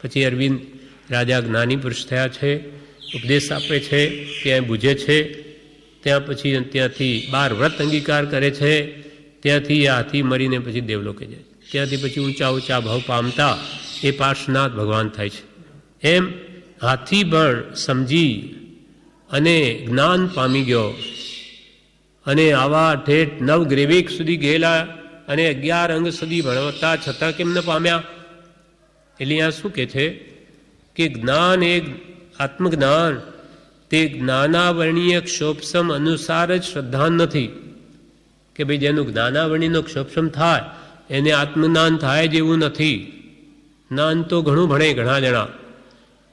પછી અરવિંદ રાજા જ્ઞાની પુરુષ થયા છે, ઉપદેશ આપે છે, ત્યાં બુঝે છે. ત્યાં પછી ત્યાંથી 12 વ્રત અંગીકાર કરે છે. ત્યાંથી આ હાથી મરીને પછી દેવલોકે જાય. ત્યાંથી પછી ઊંચા ઊંચા ભાવ પામતા એ પાર્શ્વનાથ ભગવાન થાય છે. એમ હાથી પણ સમજી અને જ્ઞાન પામી ગયો અને આવા ઠેઠ 9 ગ્રેવિક સુધી ગયેલા અને 11 અંગ સુધી ભણવતા છતાં કેમ ન પામ્યા? એટલે અહીંયા શું કહે છે કે જ્ઞાન એ આત્મજ્ઞાન તે જ્ઞાનાવર્ણીય ક્ષોભસમ અનુસાર જ શ્રદ્ધાન નથી. કે ભાઈ જેનું જ્ઞાનાવર્ણીનો ક્ષોભસમ થાય એને આત્મજ્ઞાન થાય જેવું નથી. જ્ઞાન તો ઘણું ભણે ઘણા જણા,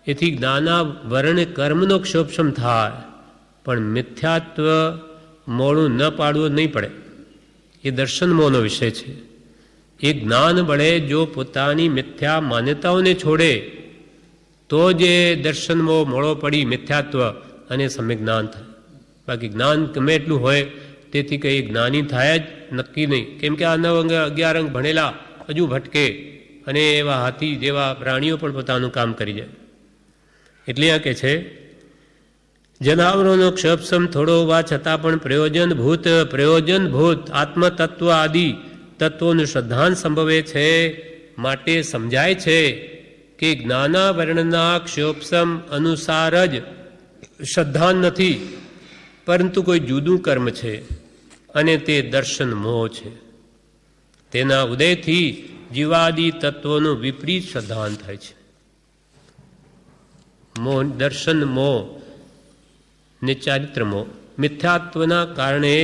એથી જ્ઞાનાવરણ કર્મનો ક્ષોભસમ થાય, પણ મિથ્યાત્વ મોડું ન પાડવું નહીં પડે. એ દર્શન મોહનો વિષય છે. એ જ્ઞાન બળે જો પોતાની મિથ્યા માન્યતાઓને છોડે તો જ એ દર્શન મોહ મોડો પડી મિથ્યાત્વ અને સમ્યક જ્ઞાન થાય. બાકી જ્ઞાન ગમે એટલું હોય તેથી કંઈ જ્ઞાની થાય જ નક્કી નહીં. કેમ કે આ 9 અંગ 11 અંગ ભણેલા હજુ ભટકે અને એવા હાથી જેવા પ્રાણીઓ પણ પોતાનું કામ કરી જાય. એટલે આ કહે છે જનાવરોનો ક્ષપસમ થોડો હોવા છતાં પણ પ્રયોજનભૂત આત્મતત્વ આદિ તત્વોનું શ્રદ્ધાન સંભવે છે. માટે સમજાય છે કે જ્ઞાનાવરણના ક્ષોપસમ અનુસાર જ શ્રદ્ધાન નથી, પરંતુ કોઈ જુદું કર્મ છે અને તે દર્શન મોહ છે. તેના ઉદયથી જીવાદી તત્વોનું વિપરીત શ્રદ્ધાન થાય છે. મોહ, દર્શન મોહ ને ચારિત્ર મોહ, મિથ્યાત્વના કારણે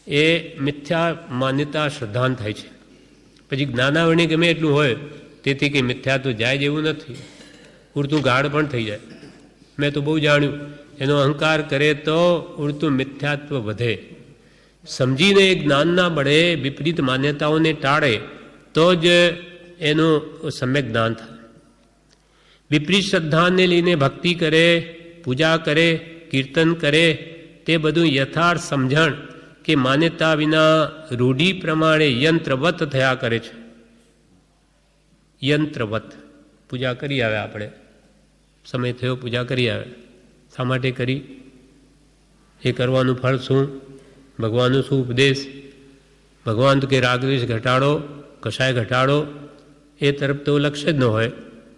એ મિથ્યા માન્યતા શ્રદ્ધાન થાય છે. પછી જ્ઞાનાવરણી ગમે એટલું હોય તેથી કે મિથ્યાત્વ જાય જેવું નથી, ઉડતું ગાઢ પણ થઈ જાય. મેં તો બહુ જાણ્યું, એનો અહંકાર કરે તો ઉડતું મિથ્યાત્વ વધે. સમજીને જ્ઞાનના બળે વિપરીત માન્યતાઓને ટાળે તો જ એનું સમ્યક જ્ઞાન થાય. વિપરીત શ્રદ્ધાને લઈને ભક્તિ કરે, પૂજા કરે, કીર્તન કરે, તે બધું યથાર્થ સમજણ કે માન્યતા વિના રૂઢિ પ્રમાણે યંત્રવત થયા કરે છે. યંત્રવત પૂજા કરી આવે, આપણે સમય થયો પૂજા કરી આવે. શા માટે કરી? એ કરવાનું ફળ શું? ભગવાનનો શું ઉપદેશ? ભગવાન તો કે રાગદ્વેષ ઘટાડો, કશાય ઘટાડો, એ તરફ તો લક્ષ્ય જ ન હોય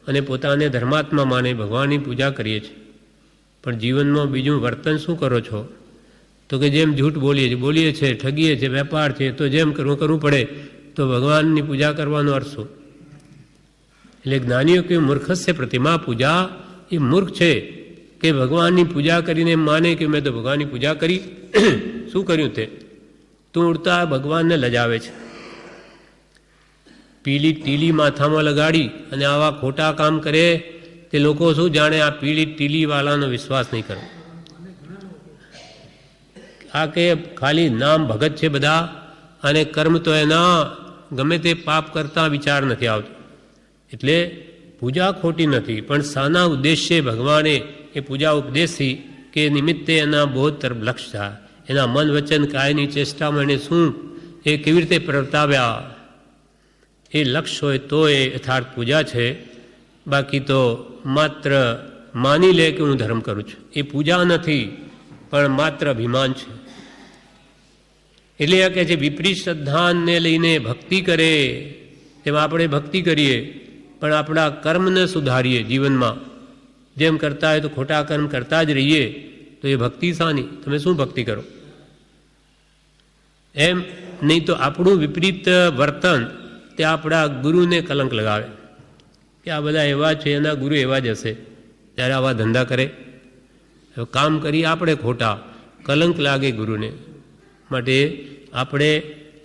અને પોતાને ધર્માત્મા માને ભગવાનની પૂજા કરીએ છીએ. પણ જીવનમાં બીજું વર્તન શું કરો છો? તો કે જેમ જૂઠ બોલીએ છીએ, ઠગીએ છીએ, વેપાર છે, તો જેમ કરવું પડે, તો ભગવાનની પૂજા કરવાનો અર્થ શું? એટલે જ્ઞાનીઓ કે મૂર્ખસ્ય પ્રતિમા પૂજા, એ મૂર્ખ છે કે ભગવાનની પૂજા કરીને માને કે મેં તો ભગવાનની પૂજા કરી. શું કર્યું તે? તું ઉડતા ભગવાનને લજાવે છે. પીળી ટીલી માથામાં લગાડી અને આવા ખોટા કામ કરે તે લોકો શું જાણે? આ પીળી ટીલીવાળાનો વિશ્વાસ નહીં કરો. આ કે ખાલી નામ ભગત છે બધા, અને કર્મ તો એના ગમે તે પાપ કરતા વિચાર નથી આવતો. એટલે પૂજા ખોટી નથી, પણ સાના ઉદ્દેશ્ય ભગવાને એ પૂજા ઉપદેશી કે નિમિત્તે એના બોધ તરફ લક્ષ થાય. એના મન વચન કાયની ચેષ્ટામાં એને શું એ કેવી રીતે પ્રવર્તાવ્યા, એ લક્ષ્ય હોય તો એ યથાર્થ પૂજા છે. બાકી તો માત્ર માની લે કે હું ધર્મ કરું છું, એ પૂજા નથી, પણ માત્ર અભિમાન છે. એટલે આ કહે છે વિપરીત શ્રદ્ધાને લઈને ભક્તિ કરે, તેમાં આપણે ભક્તિ કરીએ પણ આપણા કર્મને સુધારીએ જીવનમાં. જેમ કરતા હોય તો ખોટા કર્મ કરતા જ રહીએ તો એ ભક્તિ શાની? તમે શું ભક્તિ કરો? એમ નહીં તો આપણું વિપરીત વર્તન તે આપણા ગુરુને કલંક લગાવે કે આ બધા એવા છે, એના ગુરુ એવા જ હશે, ત્યારે આવા ધંધા કરે. કામ કરી આપણે ખોટા, કલંક લાગે ગુરુને. માટે આપણે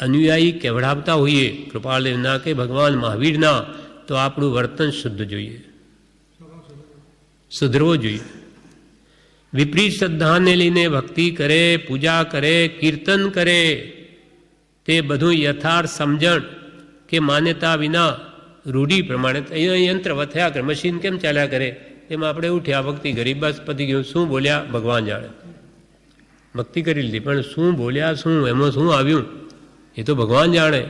અનુયાયી કહેવડાવતા હોઈએ કૃપાળદેવના કે ભગવાન મહાવીરના, તો આપણું વર્તન શુદ્ધ જોઈએ, સુધરવો જોઈએ. વિપરીત શ્રદ્ધાને લઈને ભક્તિ કરે, પૂજા કરે, કીર્તન કરે, તે બધું યથાર્થ સમજણ કે માન્યતા વિના રૂઢિ પ્રમાણે યંત્ર થયા કરે. મશીન કેમ ચાલ્યા કરે? એમાં આપણે ઉઠ્યા, ભક્તિ કરી, બસ પતી ગયું. શું બોલ્યા ભગવાન જાણે. ભક્તિ કરી લીધી, પણ શું બોલ્યા, શું એમાં શું આવ્યું એ તો ભગવાન જાણે.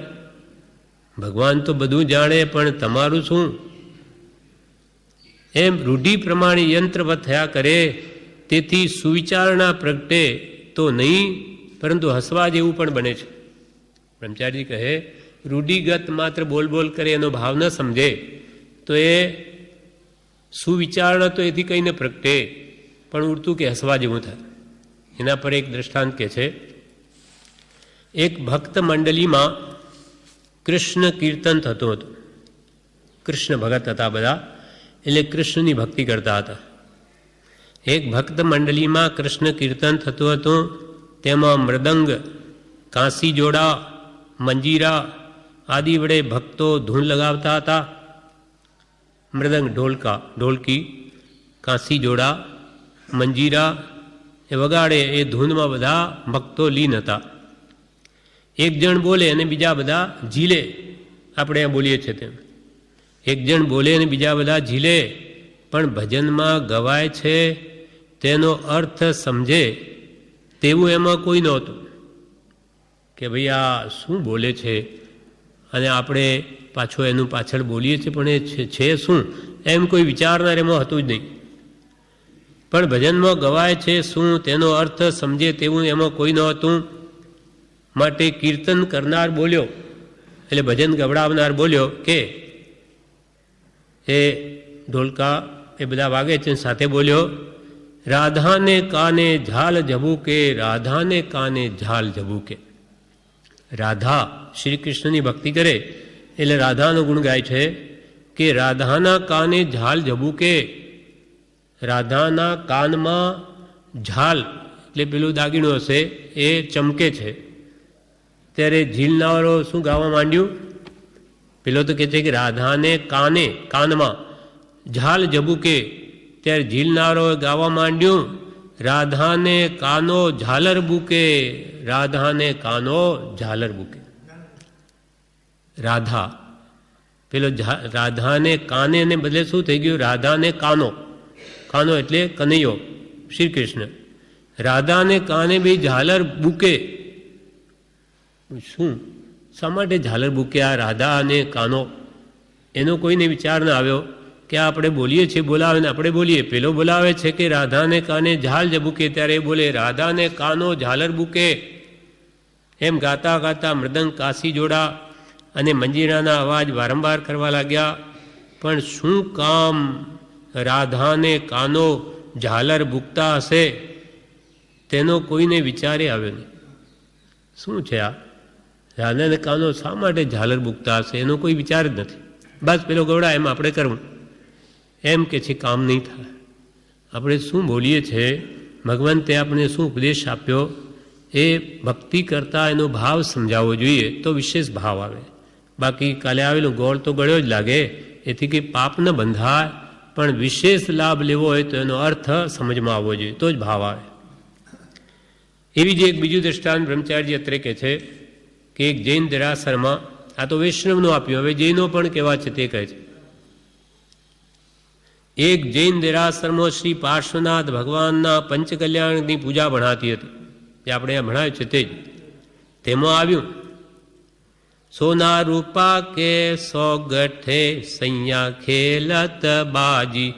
ભગવાન તો બધું જાણે, પણ તમારું શું? એમ રૂઢિ પ્રમાણે યંત્રવત થયા કરે. તેથી સુવિચારણા પ્રગટે તો નહીં, પરંતુ હસવા જેવું પણ બને છે. બ્રહ્મચારી કહે રૂઢિગત માત્ર બોલ કરે, એનો ભાવ ન સમજે તો એ સુવિચારણા તો એથી કંઈ ન પ્રગટે, પણ ઉડતું કે હસવા જેવું થાય. એના પર એક દ્રષ્ટાંત કે છે, એક ભક્ત મંડળીમાં કૃષ્ણ કીર્તન થતું હતું. કૃષ્ણ ભગત હતા બધા, એટલે કૃષ્ણની ભક્તિ કરતા હતા. એક ભક્ત મંડળીમાં કૃષ્ણ કીર્તન થતું હતું. તેમાં મૃદંગ, કાંસી જોડા, મંજીરા આદિ વડે ભક્તો ધૂન લગાવતા હતા. મૃદંગ ઢોલકી, કાંસી જોડા, મંજીરા એ વગાડે, એ ધૂનમાં બધા ભક્તો લીન હતા. એક જણ બોલે અને બીજા બધા ઝીલે. આપણે અહીંયા બોલીએ છીએ તેમ એક જણ બોલે અને બીજા બધા ઝીલે. પણ ભજનમાં ગવાય છે તેનો અર્થ સમજે તેવું એમાં કોઈ નહોતું કે ભાઈ આ શું બોલે છે, અને આપણે પાછો એનું પાછળ બોલીએ છીએ, પણ એ છે શું એમ કોઈ વિચારનાર એમાં હતું જ નહીં. પણ ભજનમાં ગવાય છે શું તેનો અર્થ સમજે તેવું એમાં કોઈ નહોતું. માટે કીર્તન કરનાર બોલ્યો, એટલે ભજન ગવડાવનાર બોલ્યો કે એ ઢોલકા એ બધા વાગે છે, સાથે બોલ્યો, રાધાને કાને ઝાલ ઝબૂકે, રાધાને કાને ઝાલ ઝબૂકે. રાધા શ્રી કૃષ્ણની ભક્તિ કરે એટલે રાધાનો ગુણ ગાય છે કે રાધાના કાને ઝાલ ઝબૂકે, રાધાના કાનમાં ઝાલ એટલે પેલું દાગીણું હશે એ ચમકે છે. ત્યારે ઝીલનારો શું ગાવા માંડ્યું? પેલો તો કહે છે કે રાધાને કાને કાનમાં ઝાલ ઝબૂકે, ત્યારે ઝીલનારો ગાવા માંડ્યું, રાધાને કાનો ઝાલર બુકે, રાધાને કાનો ઝાલર બુકે. રાધા પેલો રાધાને કાને ને બદલે શું થઈ ગયું? રાધાને કાનો. કાનો એટલે કનૈયો શ્રી કૃષ્ણ. રાધાને કાને બી ઝાલર બુકે. શું શા માટે ઝાલર બુકે આ રાધા અને કાનો? એનો કોઈને વિચાર ના આવ્યો કે આપણે બોલીએ છીએ, બોલાવે ને આપણે બોલીએ. પેલો બોલાવે છે કે રાધાને કાને ઝાલ ઝબૂકે, ત્યારે એ બોલે રાધાને કાનો ઝાલર બુકે. એમ ગાતા ગાતા મૃદંગ કાશી જોડા અને મંજીરાના અવાજ વારંવાર કરવા લાગ્યા. પણ શું કામ રાધાને કાનો ઝાલર બુકતા હશે તેનો કોઈને વિચારે આવ્યો નહીં. શું છે આ? રાધાને કાનો શા માટે ઝાલર બુકતા હશે એનો કોઈ વિચાર જ નથી. બસ પેલો ગવડા એમ આપણે કરવું, એમ કે છે કામ નહીં થાય. આપણે શું બોલીએ છીએ, ભગવંતે આપણે શું ઉપદેશ આપ્યો એ ભક્તિ કરતાં એનો ભાવ સમજાવવો જોઈએ તો વિશેષ ભાવ આવે. બાકી કાલે આવેલું ગોળ તો ગળ્યો જ લાગે, એથી કંઈ પાપ ન બંધાય, પણ વિશેષ લાભ લેવો હોય તો એનો અર્થ સમજમાં આવવો જોઈએ તો જ ભાવ આવે. એવી જ એક બીજું દ્રષ્ટાંત બ્રહ્મચારી અત્રે કહે છે કે એક જૈન દેરાસરમાં, આ તો વૈષ્ણવનું આપ્યું, હવે જૈનો પણ કેવા છે તે કહે છે. એક જૈન દેરાસરમાં શ્રી પાર્શ્વનાથ ભગવાનના પંચકલ્યાણની પૂજા ભણાતી હતી. જે આપણે અહીંયા ભણાવ્યું છે તે જ. તેમાં આવ્યું, સોના રૂપા કે સોગઠે સૈયા ખેલત બાજી,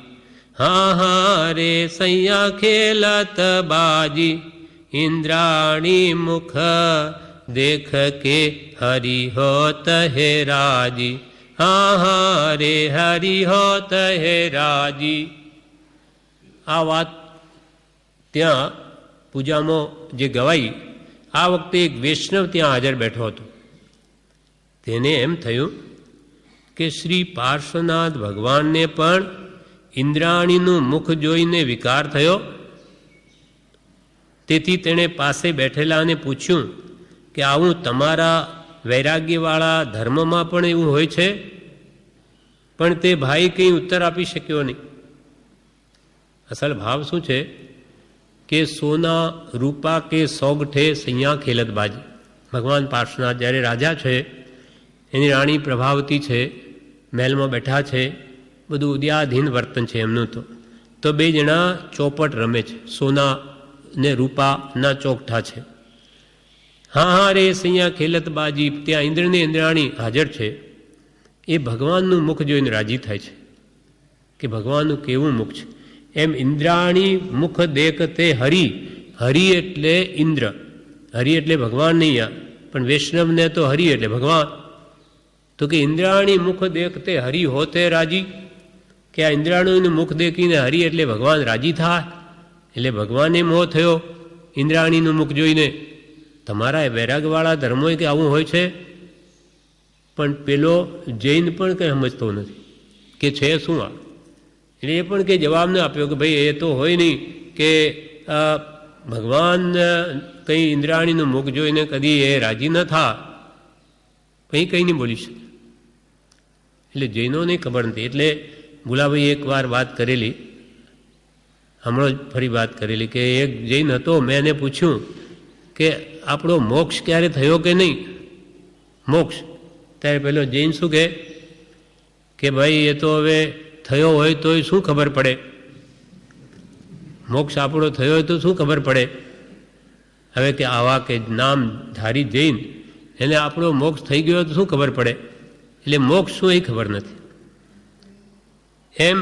હા હા રે સૈયા ખેલત બાજી, ઇન્દ્રાણી મુખ દેખ કે હરિ હોત હે રાજી, હા હા રે હરિ હોત હે રાજી. આ વાત ત્યાં પૂજામાં જે ગવાઈ, આ વખતે એક વૈષ્ણવ ત્યાં હાજર બેઠો હતો. તેને એમ થયું કે શ્રી પાર્શ્વનાથ ભગવાનને પણ ઇન્દ્રાણીનું મુખ જોઈને વિકાર થયો. તેથી તેણે પાસે બેઠેલાને પૂછ્યું કે આવું તમારા વૈરાગ્યવાળા ધર્મમાં પણ એવું હોય છે? પણ તે ભાઈ કંઈ ઉત્તર આપી શક્યો નહીં. અસલ ભાવ શું છે કે સોના રૂપા કે સોગઠે સૈયા ખેલતબાજી. ભગવાન પાર્શ્વનાથ જ્યારે રાજા છે, એની રાણી પ્રભાવતી છે, મહેલમાં બેઠા છે, બધું ઉદ્યાધીન વર્તન છે એમનું. તો બે જણા ચોપટ રમે છે, સોના ને રૂપાના ચોકઠા છે. હા હા રે સૈયા ખેલતબાજી. ત્યાં ઇન્દ્રને ઇન્દ્રાણી હાજર છે. એ ભગવાનનું મુખ જોઈને રાજી થાય છે કે ભગવાનનું કેવું મુખ છે. એમ ઇન્દ્રાણી મુખ દેખતે હરિ. હરિ એટલે ઇન્દ્ર, હરિ એટલે ભગવાન નહીં, પણ વૈષ્ણવને તો હરિ એટલે ભગવાન. તો કે ઇન્દ્રાણી મુખ દેખતે હરિ હોતે રાજી, કે આ ઇન્દ્રાણીનું મુખ દેખીને હરિ એટલે ભગવાન રાજી થાય. એટલે ભગવાનને મોહ થયો ઇન્દ્રાણીનું મુખ જોઈને. તમારા વૈરાગવાળા ધર્મો કે આવું હોય છે? પણ પેલો જૈન પણ કંઈ સમજતો નથી કે છે શું આ. એટલે એ પણ કંઈ જવાબ ન આપ્યો કે ભાઈ એ તો હોય નહીં કે ભગવાન કંઈ ઇન્દ્રાણીનું મુખ જોઈને કદી એ રાજી ન થા. કંઈ કંઈ નહીં બોલી શકે. એટલે જૈનોને ખબર નથી. એટલે ભુલાભાઈ એક વાર વાત કરેલી, હમણાં જ ફરી વાત કરેલી, કે એક જૈન હતો, મેં એને પૂછ્યું કે આપણો મોક્ષ ક્યારે થયો કે નહીં, મોક્ષ. ત્યારે પેલો જૈન શું કહે કે ભાઈ એ તો હવે થયો હોય તોય શું ખબર પડે, મોક્ષ આપણો થયો હોય તો શું ખબર પડે. હવે કે આવા કે નામ ધારી જૈન, એને આપણો મોક્ષ થઈ ગયો તો શું ખબર પડે. એટલે મોક્ષ શું એ ખબર નથી. એમ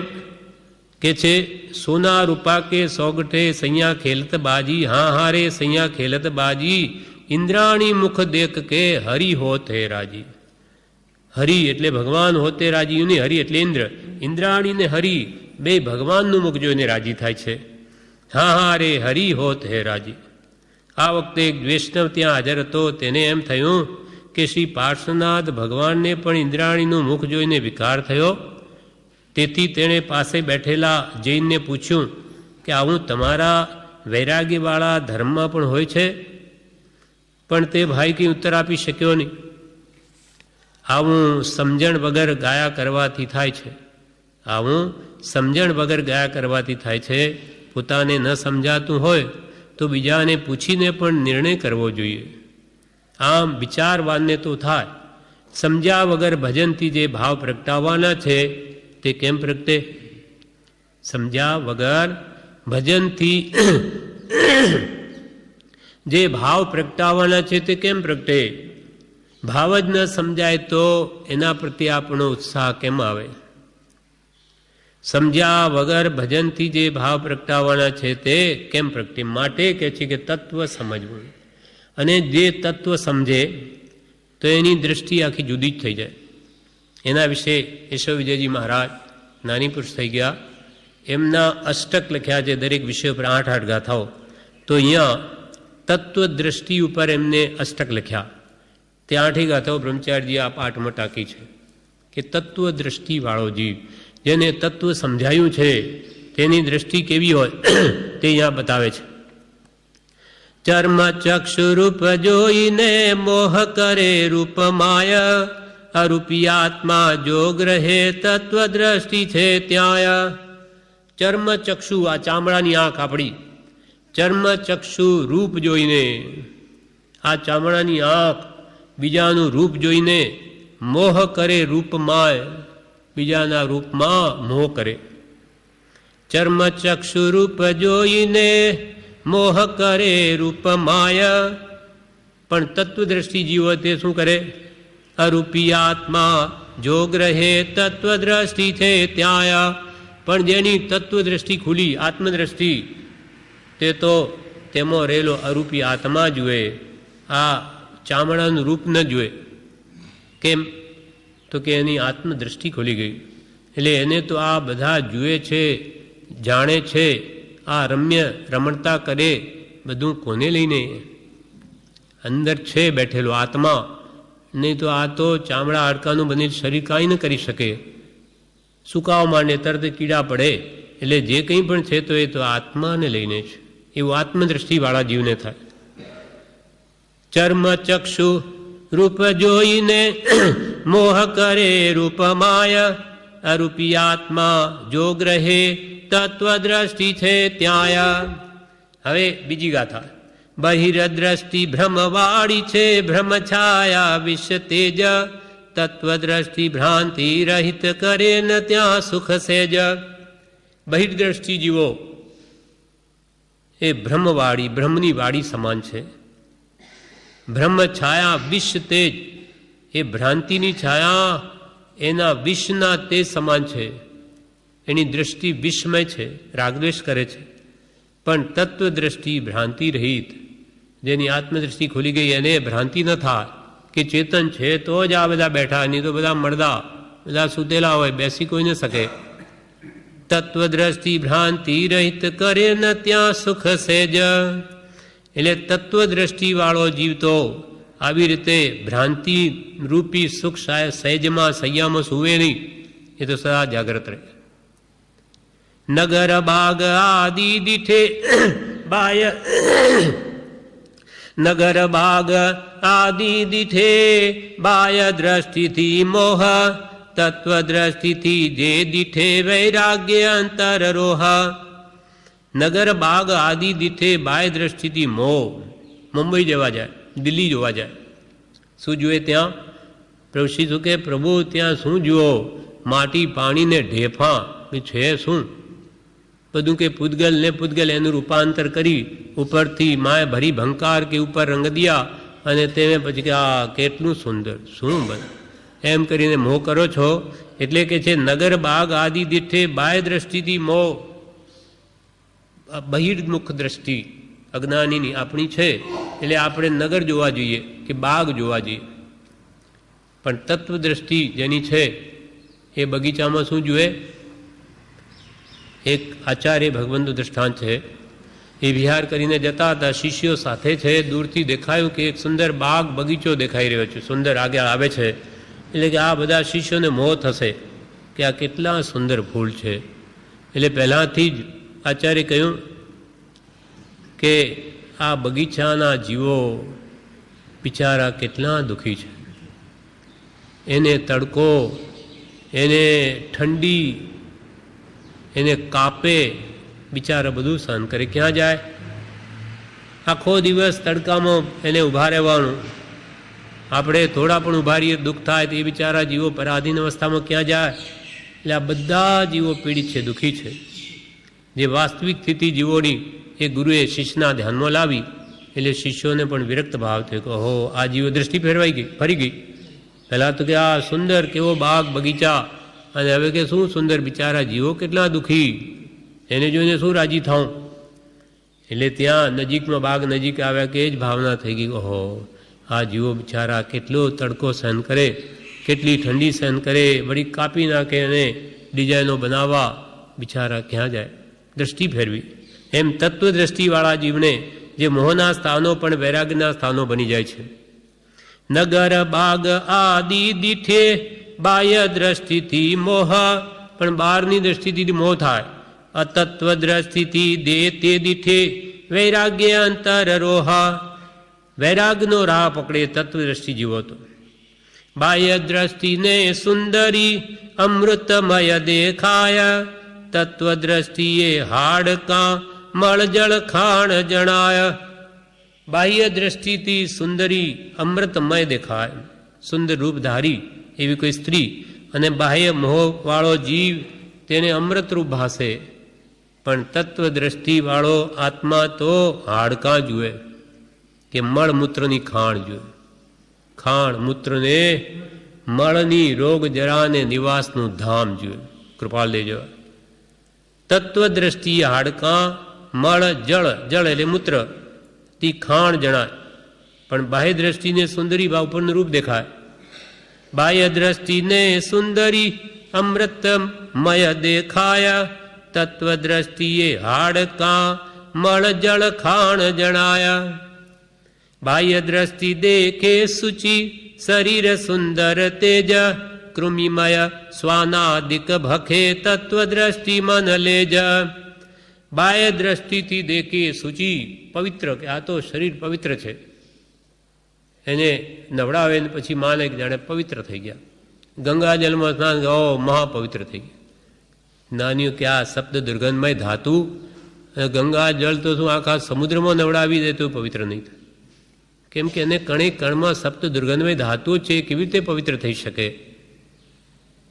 કે છે સોના રૂપા કે સોગઠે સૈયા ખેલત બાજી, હા હારે સૈયા ખેલત બાજી, ઇન્દ્રાણી મુખ દેખ કે હરિ હોત હે રાજી. હરિ એટલે ભગવાન હોતે રાજી નહીં, હરિ એટલે ઇન્દ્ર. ઇન્દ્રાણી ને હરિ બે ભગવાનનું મુખ જોઈને રાજી થાય છે. હા હા રે હરિ હોત હે રાજી. આ વખતે એક વૈષ્ણવ ત્યાં હાજર હતો. તેને એમ થયું કે શ્રી પાર્શ્વનાથ ભગવાનને પણ ઇન્દ્રાણીનું મુખ જોઈને વિકાર થયો. તેથી તેણે પાસે બેઠેલા જૈનને પૂછ્યું કે આવું તમારા વૈરાગ્યવાળા ધર્મમાં પણ હોય છે? પણ તે ભાઈ કંઈ ઉત્તર આપી શક્યો નહીં. આવું સમજણ વગર ગાયા કરવાથી થાય છે. આવું સમજણ વગર ગાયા કરવાથી થાય છે. પોતાને ન સમજાતું હોય તો બીજાને પૂછીને પણ નિર્ણય કરવો જોઈએ. આમ વિચારવાનને તો થાય. સમજ્યા વગર ભજનથી જે ભાવ પ્રગટાવવાના છે તે કેમ પ્રગટે? સમજ્યા વગર ભજનથી જે ભાવ પ્રગટાવવાના છે તે કેમ પ્રગટે? ભાવ જ ન સમજાય તો એના પ્રત્યે આપણો ઉત્સાહ કેમ આવે? સમજ્યા વગર ભજનથી જે ભાવ પ્રગટાવવાના છે તે કેમ પ્રગટે? માટે કહે છે કે તત્વ સમજવું. અને જે તત્વ સમજે તો એની દૃષ્ટિ આખી જુદી જ થઈ જાય. એના વિશે યશો વિજયજી મહારાજ નાની પુરુષ થઈ ગયા, એમના અષ્ટક લખ્યા છે દરેક વિષય ઉપર 8-8 ગાથાઓ. તો અહીંયા તત્વદ્રષ્ટિ ઉપર એમને અષ્ટક લખ્યા. તે 8 ગાથાઓ બ્રહ્મચારીજી આ પાઠમાં ટાંકી છે કે તત્વદ્રષ્ટિવાળો જીવ, જેને તત્વ સમજાયું છે તેની દ્રષ્ટિ કેવી હોય તે અહીંયા બતાવે છે. ચર્મ ચક્ષુ રૂપ જોઈને મોહ કરે રૂપ માય, અરૂપી આત્મા જોગ રહે તત્વદ્રષ્ટિ છે ત્યાં. ચર્મ ચક્ષુ આ ચામડાની આંખ આપણી, ચર્મ ચક્ષુ રૂપ જોઈને, આ ચામડાની આંખ બીજાનું રૂપ જોઈને મોહ કરે રૂપમાય, બીજાના રૂપમાં મોહ કરે. ચર્મ ચક્ષુ રૂપ જોઈને મોહ કરે રૂપમાય. પણ તત્વદ્રષ્ટિ જીવો તે શું કરે? અરૂપી આત્મા જોગ રહે તત્વદ્રષ્ટિ છે ત્યાં. પણ જેની તત્વદ્રષ્ટિ ખુલી, આત્મદ્રષ્ટિ, તે તો તેમાં રહેલો અરૂપી આત્મા જુએ, આ ચામડાનું રૂપ ન જુએ. કેમ? તો કે એની આત્મદ્રષ્ટિ ખોલી ગઈ. એટલે એને તો આ બધા જુએ છે, જાણે છે, આ રમ્ય રમણતા કરે બધું કોને લઈને? અંદર છે બેઠેલો આત્મા. નહીં તો આ તો ચામડા હાડકાનું બનેલું શરીર કાંઈ ન કરી શકે. સુકાવા માંડે તરત કીડા પડે. એટલે જે કંઈ પણ છે તો એ તો આત્માને લઈને છે. એવું આત્મદ્રષ્ટિવાળા જીવને થાય. ચર્મ ચક્ષુ રૂપ જોઈને મોહ કરે રૂપમાય, અરૂપી આત્મા જોગ રહે તત્વદ્રષ્ટિ છે ત્યાં. હવે બીજી ગાથા. બહિર્દ્રષ્ટિ ભ્રમવાળી છે ભ્રમ છાયા વિશ્વ તેજ, તત્વદ્રષ્ટિ ભ્રાંતિ રહિત કરે ન ત્યાં સુખ સેજ. બહિર્દ્રષ્ટિ જીવો એ ભ્રમવાળી, ભ્રમની વાળી સમાન છે. ભ્રમ છાયા વિષ તેજ, એ ભ્રાંતિની છાયા એના વિષના તેજ સમાન છે. એની દૃષ્ટિ વિષમય છે, રાગદ્વેષ કરે છે. પણ તત્વદ્રષ્ટિ ભ્રાંતિ રહિત, જેની આત્મદ્રષ્ટિ ખુલી ગઈ એને ભ્રાંતિ ન થાય કે ચેતન છે તો જ આ બધા બેઠા, નહીં તો બધા મળદા, બધા સુતેલા હોય, બેસી કોઈ ન શકે. તત્વદ્રષ્ટિ ભ્રાંતિ રહિત કરે ન ત્યાં સુખ સેજ. એટલે તત્વદ્રષ્ટિવાળો જીવ તો આવી રીતે ભ્રાંતિ રૂપી સુખ સહેજમાં સૈયામાં સુવે નહીં, એ તો સદા જાગ્રત રહે. નગર બાગ આદિ દીઠે બાય, નગર બાગ આદિ દીઠે બાય દ્રષ્ટિથી મોહ, તત્વદ્રષ્ટિથી જે દીઠે વૈરાગ્ય અંતર રોહ. નગર બાગ આદિ દીઠે બાય દ્રષ્ટિથી મોહ. મુંબઈ જવા જાય, દિલ્હી જોવા જાય, શું જુએ ત્યાં? પ્રભુ શ્રી શું કે પ્રભુ ત્યાં શું જુઓ? માટી પાણીને ઢેફા છે શું? બધું કે પૂતગલ ને પૂતગલ એનું રૂપાંતર કરી ઉપરથી માય ભરી ભંકાર કે ઉપર રંગ દિયા અને તેને પછી કે આ કેટલું સુંદર, શું બને એમ કરીને મોહ કરો છો. એટલે કે છે નગર બાગ આદિ દીઠે બાહ્ય દ્રષ્ટિથી મોહ, બહિર્મુખ દ્રષ્ટિ અજ્ઞાનીની આપણી છે. એટલે આપણે નગર જોવા જોઈએ કે બાગ જોવા જોઈએ, પણ તત્વ દ્રષ્ટિ જેની છે એ બગીચામાં શું જુએ? એક આચાર્ય ભગવંતનું દૃષ્ટાંત છે. એ વિહાર કરીને જતા હતા, શિષ્યો સાથે છે. દૂરથી દેખાયું કે એક સુંદર બાગ બગીચો દેખાઈ રહ્યો છે, સુંદર આગળ આવે છે. એટલે કે આ બધા શિષ્યોને મોહ થશે કે આ કેટલા સુંદર ફૂલ છે. એટલે પહેલાંથી જ આચાર્ય કહ્યું કે આ બગીચાના જીવો બિચારા કેટલા દુઃખી છે. એને તડકો, એને ઠંડી, એને કાપે, બિચારા બધું સહન કરે. ક્યાં જાય? આખો દિવસ તડકામાં એને ઊભા રહેવાનું. આપણે થોડા પણ ઊભા રહીએ દુઃખ થાય તો એ બિચારા જીવો પરાધીન અવસ્થામાં ક્યાં જાય? એટલે આ બધા જીવો પીડિત છે, દુઃખી છે. જે વાસ્તવિક સ્થિતિ જીવોની એ ગુરુએ શિષ્યના ધ્યાનમાં લાવી. એટલે શિષ્યોને પણ વિરક્ત ભાવ થયો કે ઓહો, આ જીવો દ્રષ્ટિ ફરી ગઈ. પહેલાં તો કે આ સુંદર કેવો બાગ બગીચા, અને હવે કે શું સુંદર બિચારા જીવો કેટલા દુઃખી, એને જોઈને શું રાજી થાઉં? એટલે ત્યાં નજીકમાં બાગ નજીક આવ્યા કે એ જ ભાવના થઈ ગઈ, ઓહો આ જીવો બિચારા કેટલો તડકો સહન કરે, કેટલી ઠંડી સહન કરે, વળી કાપી નાખે અને ડિઝાઇનો બનાવવા, બિચારા ક્યાં જાય? દ્રષ્ટિ ફેરવી. એમ તત્વદ્રષ્ટિવાળા જીવને જે મોહના સ્થાનો પણ વૈરાગ્યના સ્થાનો બની જાય છે. નગર બાગ આદિ દીઠે બાહ્ય દ્રષ્ટિથી મોહ, પણ બહારની દ્રષ્ટિથી મોહ થાય. અતત્વ દ્રષ્ટિથી દે તે દીઠે વૈરાગ્ય અંતર રોહા, વૈરાગનો રાહ પકડે તત્વદ્રષ્ટિ જીવો તો. બાહ્ય દ્રષ્ટિને સુંદરી અમૃતમય દેખાય, તત્વદ્રષ્ટિએ હાડકાં મળજળ ખાણ જણાય. બાહ્ય દ્રષ્ટિથી સુંદરી અમૃતમય દેખાય, સુંદર રૂપધારી એવી કોઈ સ્ત્રી, અને બાહ્ય મોહવાળો જીવ તેને અમૃતરૂપ ભાસે. પણ તત્વદ્રષ્ટિવાળો આત્મા તો હાડકાં જુએ કે મળમૂત્રની ખાણ જુએ. ખાણ મૂત્રને, મળની રોગ જરાને નિવાસનું ધામ જુએ. કૃપાલ દેજો. તત્વદ્રષ્ટિએ હાડકાં, મળ જળ, જળ એટલે મૂત્ર, તે ખાણ જણાય. પણ બાહ્ય દ્રષ્ટિને સુંદરી ભાવ ઉપરનું રૂપ દેખાય. બાહ્ય દ્રષ્ટિને સુંદરી અમૃતમય દેખાયા, તત્વદ્રષ્ટિએ હાડકાં મળ જળ ખાણ જણાયા. બાહ્ય દ્રષ્ટિ દેખે સુચિ શરીર સુંદર તેજ, કૃમિમય સ્વાનાદિક ભખે તત્વદ્રષ્ટિ મન લેજ. બાહ્ય દ્રષ્ટિથી દેખે શુચિ પવિત્ર, કે આ તો શરીર પવિત્ર છે, એને નવડાવે ને પછી માને કે જાણે પવિત્ર થઈ ગયા. ગંગાજલમાં સ્નાન, ઓ મહાપવિત્ર થઈ ગયા. નાનીઓ કે આ સપ્ત દુર્ગંધમય ધાતુ, ગંગાજળ તો શું આખા સમુદ્રમાં નવડાવી દે તો પવિત્ર નહીં થાય. કેમ કે એને કણે કણમાં સપ્ત દુર્ગંધમય ધાતુઓ છે, કેવી રીતે પવિત્ર થઈ શકે?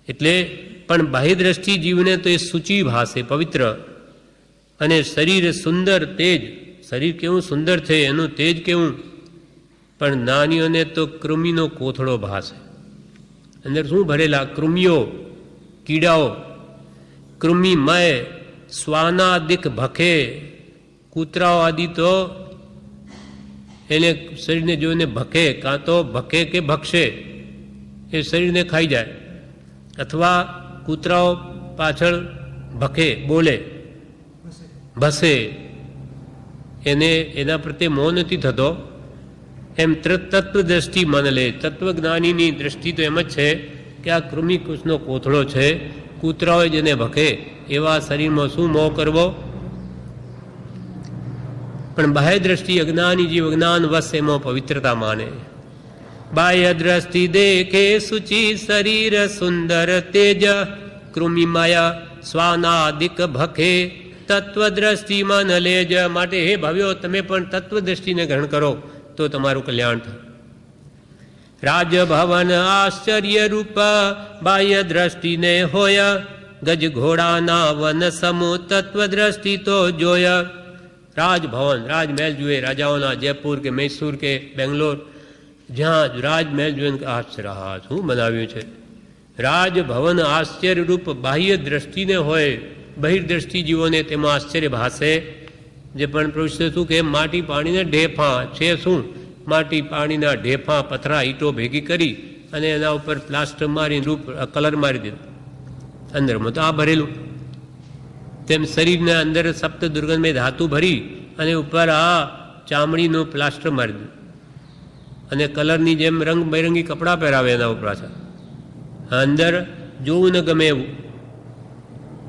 એટલે પણ બાહ્ય દ્રષ્ટિ જીવને તો એ સૂચિ ભાસે, પવિત્ર. અને શરીર સુંદર તેજ, શરીર કેવું સુંદર છે, એનું તેજ કેવું. પણ નાનીઓને તો કૃમિનો કોથળો ભાસે. અંદર શું ભરેલા? કૃમિઓ, કીડાઓ. કૃમિમય સ્વાનાદિક ભખે, કૂતરાઓ આદિ તો એને શરીરને જોઈને ભખે, કાં તો ભખે કે ભક્ષે, એ શરીરને ખાઈ જાય. અથવા કૂતરાઓ પાછળ ભખે, બોલે, ભસે, એને એના પ્રત્યે મોહ નથી થતો. એમ તત્વદ્રષ્ટિ મન લે. તત્વજ્ઞાનીની દ્રષ્ટિ તો એમ જ છે કે આ કૃમિકુશનો કોથળો છે, કૂતરાઓ જેને ભખે એવા શરીરમાં શું મોહ કરવો? પણ બાહ્ય દ્રષ્ટિ અજ્ઞાની જીવ અજ્ઞાન વશ એમાં પવિત્રતા માને. બાહ્ય દ્રષ્ટિ દેખે સુચિ શરીર સુંદર તેજ, કૃમિમય સ્વાનાદિક ભખે તત્વદ્રષ્ટિ મન લેજ. માટે હે ભાવ્યો, તમે પણ તત્વદ્રષ્ટિને ગ્રહણ કરો તો તમારું કલ્યાણ થાય. રાજભવન આશ્ચર્ય રૂપ બાહ્ય દ્રષ્ટિને હોય, ગજ ઘોડાના વન સમૂહ તત્વદ્રષ્ટિ તો જોય. રાજભવન, રાજમહેલ જુએ રાજાઓના, જયપુર કે મૈસૂર કે બેંગ્લોર, જ્યાં રાજમહેલ જોઈને આશ્ચર્ય, હા શું બનાવ્યું છે. રાજભવન આશ્ચર્યરૂપ બાહ્ય દ્રષ્ટિને હોય, બહિર્દ્રષ્ટિ જીવોને તેમાં આશ્ચર્ય ભાસે. જે પણ પ્રભુ શું કે માટી પાણીના ઢેફા છે, શું માટી પાણીના ઢેફા પથરા ઈંટો ભેગી કરી અને એના ઉપર પ્લાસ્ટર મારી રૂપ કલર મારી દીધો, અંદરમાં તો આ ભરેલું. તેમ શરીરના અંદર સપ્ત દુર્ગંધમય ધાતુ ભરી અને ઉપર આ ચામડીનું પ્લાસ્ટર મારી દીધું અને કલરની જેમ રંગબેરંગી કપડાં પહેરાવે એના ઉપર પાછા. અંદર જોવું ન ગમે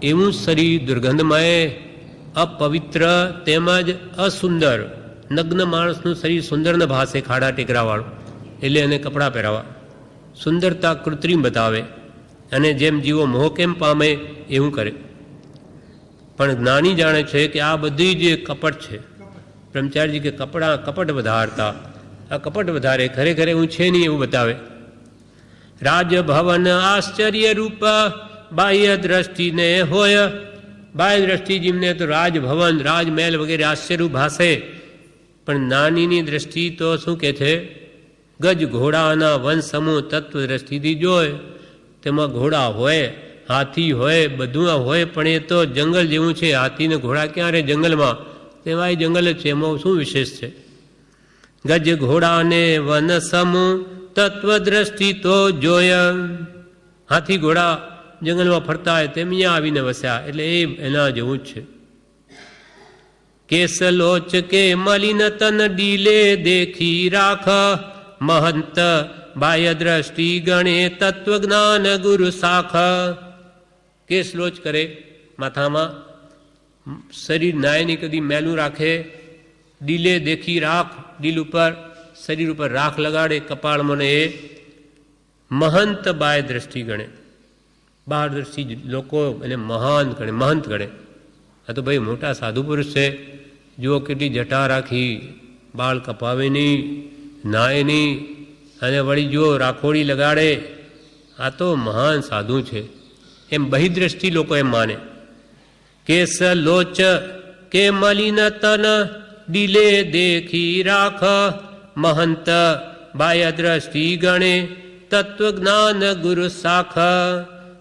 એવું શરીર દુર્ગંધમય, અપવિત્ર તેમજ અસુંદર. નગ્ન માણસનું શરીર સુંદર ન ભાસે, ખાડા ટેકરાવાળું, એટલે એને કપડાં પહેરાવા. સુંદરતા કૃત્રિમ બતાવે અને જેમ જીવો મોહ કેમ પામે એવું કરે. પણ જ્ઞાની જાણે છે કે આ બધી જે કપટ છે. બ્રહ્મચારીજી કે કપટ વધારતા, આ કપટ વધારે, ખરેખર એવું છે નહીં એવું બતાવે. રાજભવન આશ્ચર્ય રૂપ બાહ્ય દ્રષ્ટિને હોય. બાહ્ય દ્રષ્ટિ જીવને તો રાજભવન રાજમહેલ વગેરે આશ્ચર્યરૂપ ભાસે, પણ નાનીની દ્રષ્ટિ તો શું કે છે, ગજ ઘોડાના વન સમૂહ તત્વ દ્રષ્ટિથી જોય. તેમાં ઘોડા હોય, હાથી હોય, બધું હોય, પણ એ તો જંગલ જેવું છે. હાથીને ઘોડા ક્યાં રહે જંગલમાં, તેમાં એ જંગલ જ છે, એમાં શું વિશેષ છે. ગજ ઘોડાને વન સમૂહ તત્વ દ્રષ્ટિ તો જોય. હાથી ઘોડા જંગલમાં ફરતા હોય તેમ અહીંયા આવીને વસ્યા, એટલે એ એના જેવું જ છે. કેસલોચ કે મલિન તન ડીલે દેખી રાખ, મહંત બાહ્ય દ્રષ્ટિ ગણે તત્વજ્ઞાન ગુરુ શાખ. કેસલોચ કરે માથામાં, શરીર નાયની કદી મેલું રાખે, ડીલે દેખી રાખ, ડીલ ઉપર શરીર ઉપર રાખ લગાડે કપાળમાં, એ મહંત બાહ્ય દ્રષ્ટિ ગણે. બહાર દ્રષ્ટિ લોકો એને મહાન ગણે, મહંત ગણે. આ તો ભાઈ મોટા સાધુ પુરુષ છે, જુઓ કેટલી જટા રાખી, બાળ કપાવે નહીં, નાય નહીં, અને વળી જો રાખોડી લગાડે, આ તો મહાન સાધુ છે. એમ બહિદ્રષ્ટિ લોકો એમ માને. કેસ લોચ કે મલિન તન ડીલે દેખી રાખ, મહંત બાહ્ય દ્રષ્ટિ ગણે તત્વજ્ઞાન ગુરુ શાખ.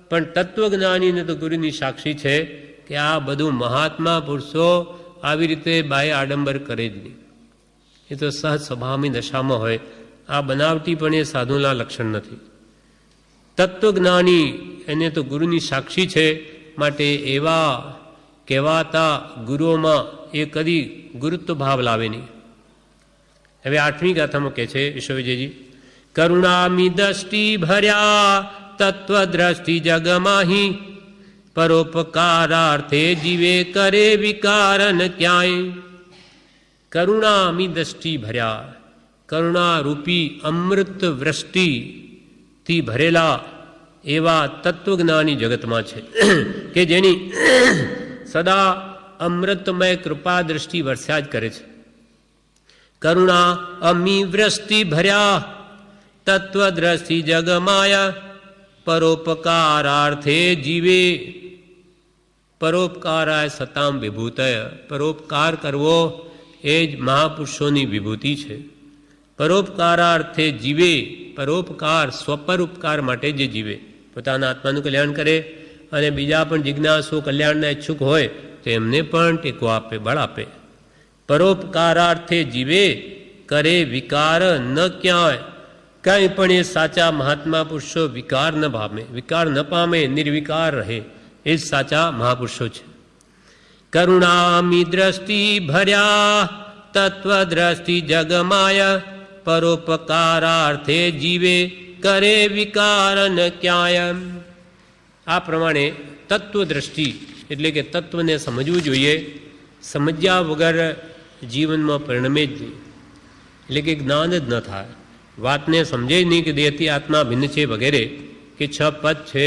પણ તત્વજ્ઞાનીને તો ગુરુની સાક્ષી છે કે આ બધું મહાત્મા પુરુષો આવી રીતે બાહ્ય આડંબર કરે જ નહીં. એ તો સહજ સ્વભાવની દશામાં હોય. આ બનાવટી પણ એ સાધુના લક્ષણ નથી. તત્વજ્ઞાની એને તો ગુરુની સાક્ષી છે, માટે એવા કહેવાતા ગુરુઓમાં એ કદી ગુરુત્વ ભાવ લાવે નહીં. હવે 8મી ગાથામાં કહે છે વિશ્વવિજયજી, કરુણામી દ્રષ્ટિ ભર્યા તત્વદ્રષ્ટિ જગમાહી, પરોપકારાર્થે જીવે કરે વિકારન ક્યાંય. કરુણામી દ્રષ્ટિ ભર્યા, કરુણારૂપી અમૃત વૃષ્ટિથી ભરેલા એવા તત્વજ્ઞાની જગતમાં છે કે જેની સદા અમૃતમય કૃપા દ્રષ્ટિ વરસ્યા જ કરે છે. કરુણા અમી વૃષ્ટિ ભર્યા તત્વદ્રષ્ટિ જગમાયા, પરોપકારાર્થે જીવે. પરોપકારાય સતામ વિભૂતય. પરોપકાર કરવો એ જ મહાપુરુષોની વિભૂતિ છે. પરોપકારાર્થે જીવે. પરોપકાર સ્વપરોપકાર માટે જે જીવે, પોતાના આત્માનું કલ્યાણ કરે અને બીજા પણ જિજ્ઞાસુ કલ્યાણના ઈચ્છુક હોય તો એમને પણ ટેકો આપે, બળ આપે. પરોપકારાર્થે જીવે, કરે વિકાર ન ક્યાંય. કંઈ પણ એ સાચા મહાત્મા પુરુષો વિકાર ન પામે, વિકાર ન પામે, નિર્વિકાર રહે, એ જ સાચા મહાપુરુષો છે. કરુણામી દ્રષ્ટિ ભર્યા તત્વદ્રષ્ટિ જગમાય, પરોપકારાર્થે જીવે કરે વિકાર ન ક્યાંય. આ પ્રમાણે તત્વદ્રષ્ટિ એટલે કે તત્વને સમજવું જોઈએ. સમજ્યા વગર જીવનમાં પરિણમે જ નહીં, એટલે કે જ્ઞાન જ ન થાય. વાતને સમજે જ નહીં કે દેહથી આત્મા ભિન્ન છે વગેરે, કે 6 પદ છે,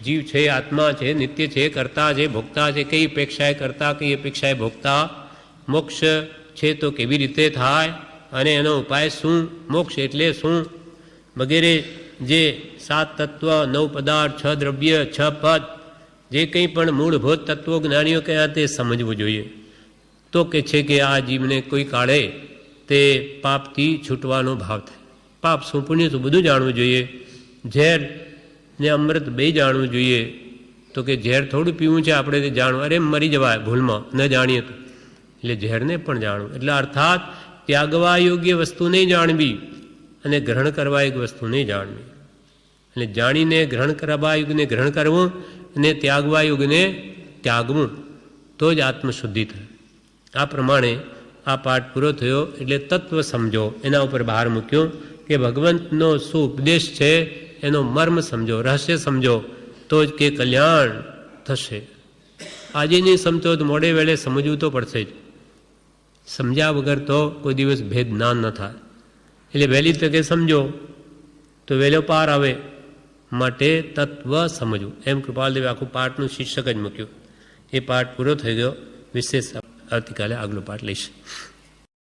જીવ છે, આત્મા છે, નિત્ય છે, કર્તા છે, ભોગતા છે, કઈ અપેક્ષાએ કર્તા, કઈ અપેક્ષાએ ભોગતા, મોક્ષ છે તો કેવી રીતે થાય અને એનો ઉપાય શું, મોક્ષ એટલે શું વગેરે, જે 7 તત્વ, 9 પદાર્થ, 6 દ્રવ્ય, 6 પદ, જે કંઈ પણ મૂળભૂત તત્વો જ્ઞાનીઓ કહ્યા તે સમજવું જોઈએ. તો કે છે કે આ જીવને કોઈ કાળે તે પાપથી છૂટવાનો ભાવ થાય. પાપ શું પુણ્ય શું બધું જાણવું જોઈએ. ઝેર ને અમૃત બે જાણવું જોઈએ. તો કે ઝેર થોડું પીવું છે આપણે જાણવું, અરે મરી જવાય ભૂલમાં ન જાણીએ તો. એટલે ઝેરને પણ જાણવું, એટલે અર્થાત ત્યાગવા યોગ્ય વસ્તુ નહીં જાણવી અને ગ્રહણ કરવા એક વસ્તુ નહીં જાણવી. એટલે જાણીને ગ્રહણ કરવા યુગને ગ્રહણ કરવું અને ત્યાગવા યુગને ત્યાગવું, તો જ આત્મશુદ્ધિ થાય. આ પ્રમાણે આ પાઠ પૂરો થયો. એટલે તત્વ સમજો, એના ઉપર ભાર મૂક્યો કે ભગવંતનો શું ઉપદેશ છે એનો મર્મ સમજો, રહસ્ય સમજો, તો જ કે કલ્યાણ થશે. આજે નહીં સમજો તો મોડે વેળે સમજવું તો પડશે જ. સમજ્યા વગર તો કોઈ દિવસ ભેદ ના ન થાય. એટલે વહેલી તકે સમજો તો વહેલો પાર આવે. માટે તત્વ સમજવું, એમ કૃપાલદેવે આખું પાઠનું શીર્ષક જ મૂક્યું. એ પાઠ પૂરો થઈ ગયો. વિશેષ આવતીકાલે આગલો પાઠ લઈશ.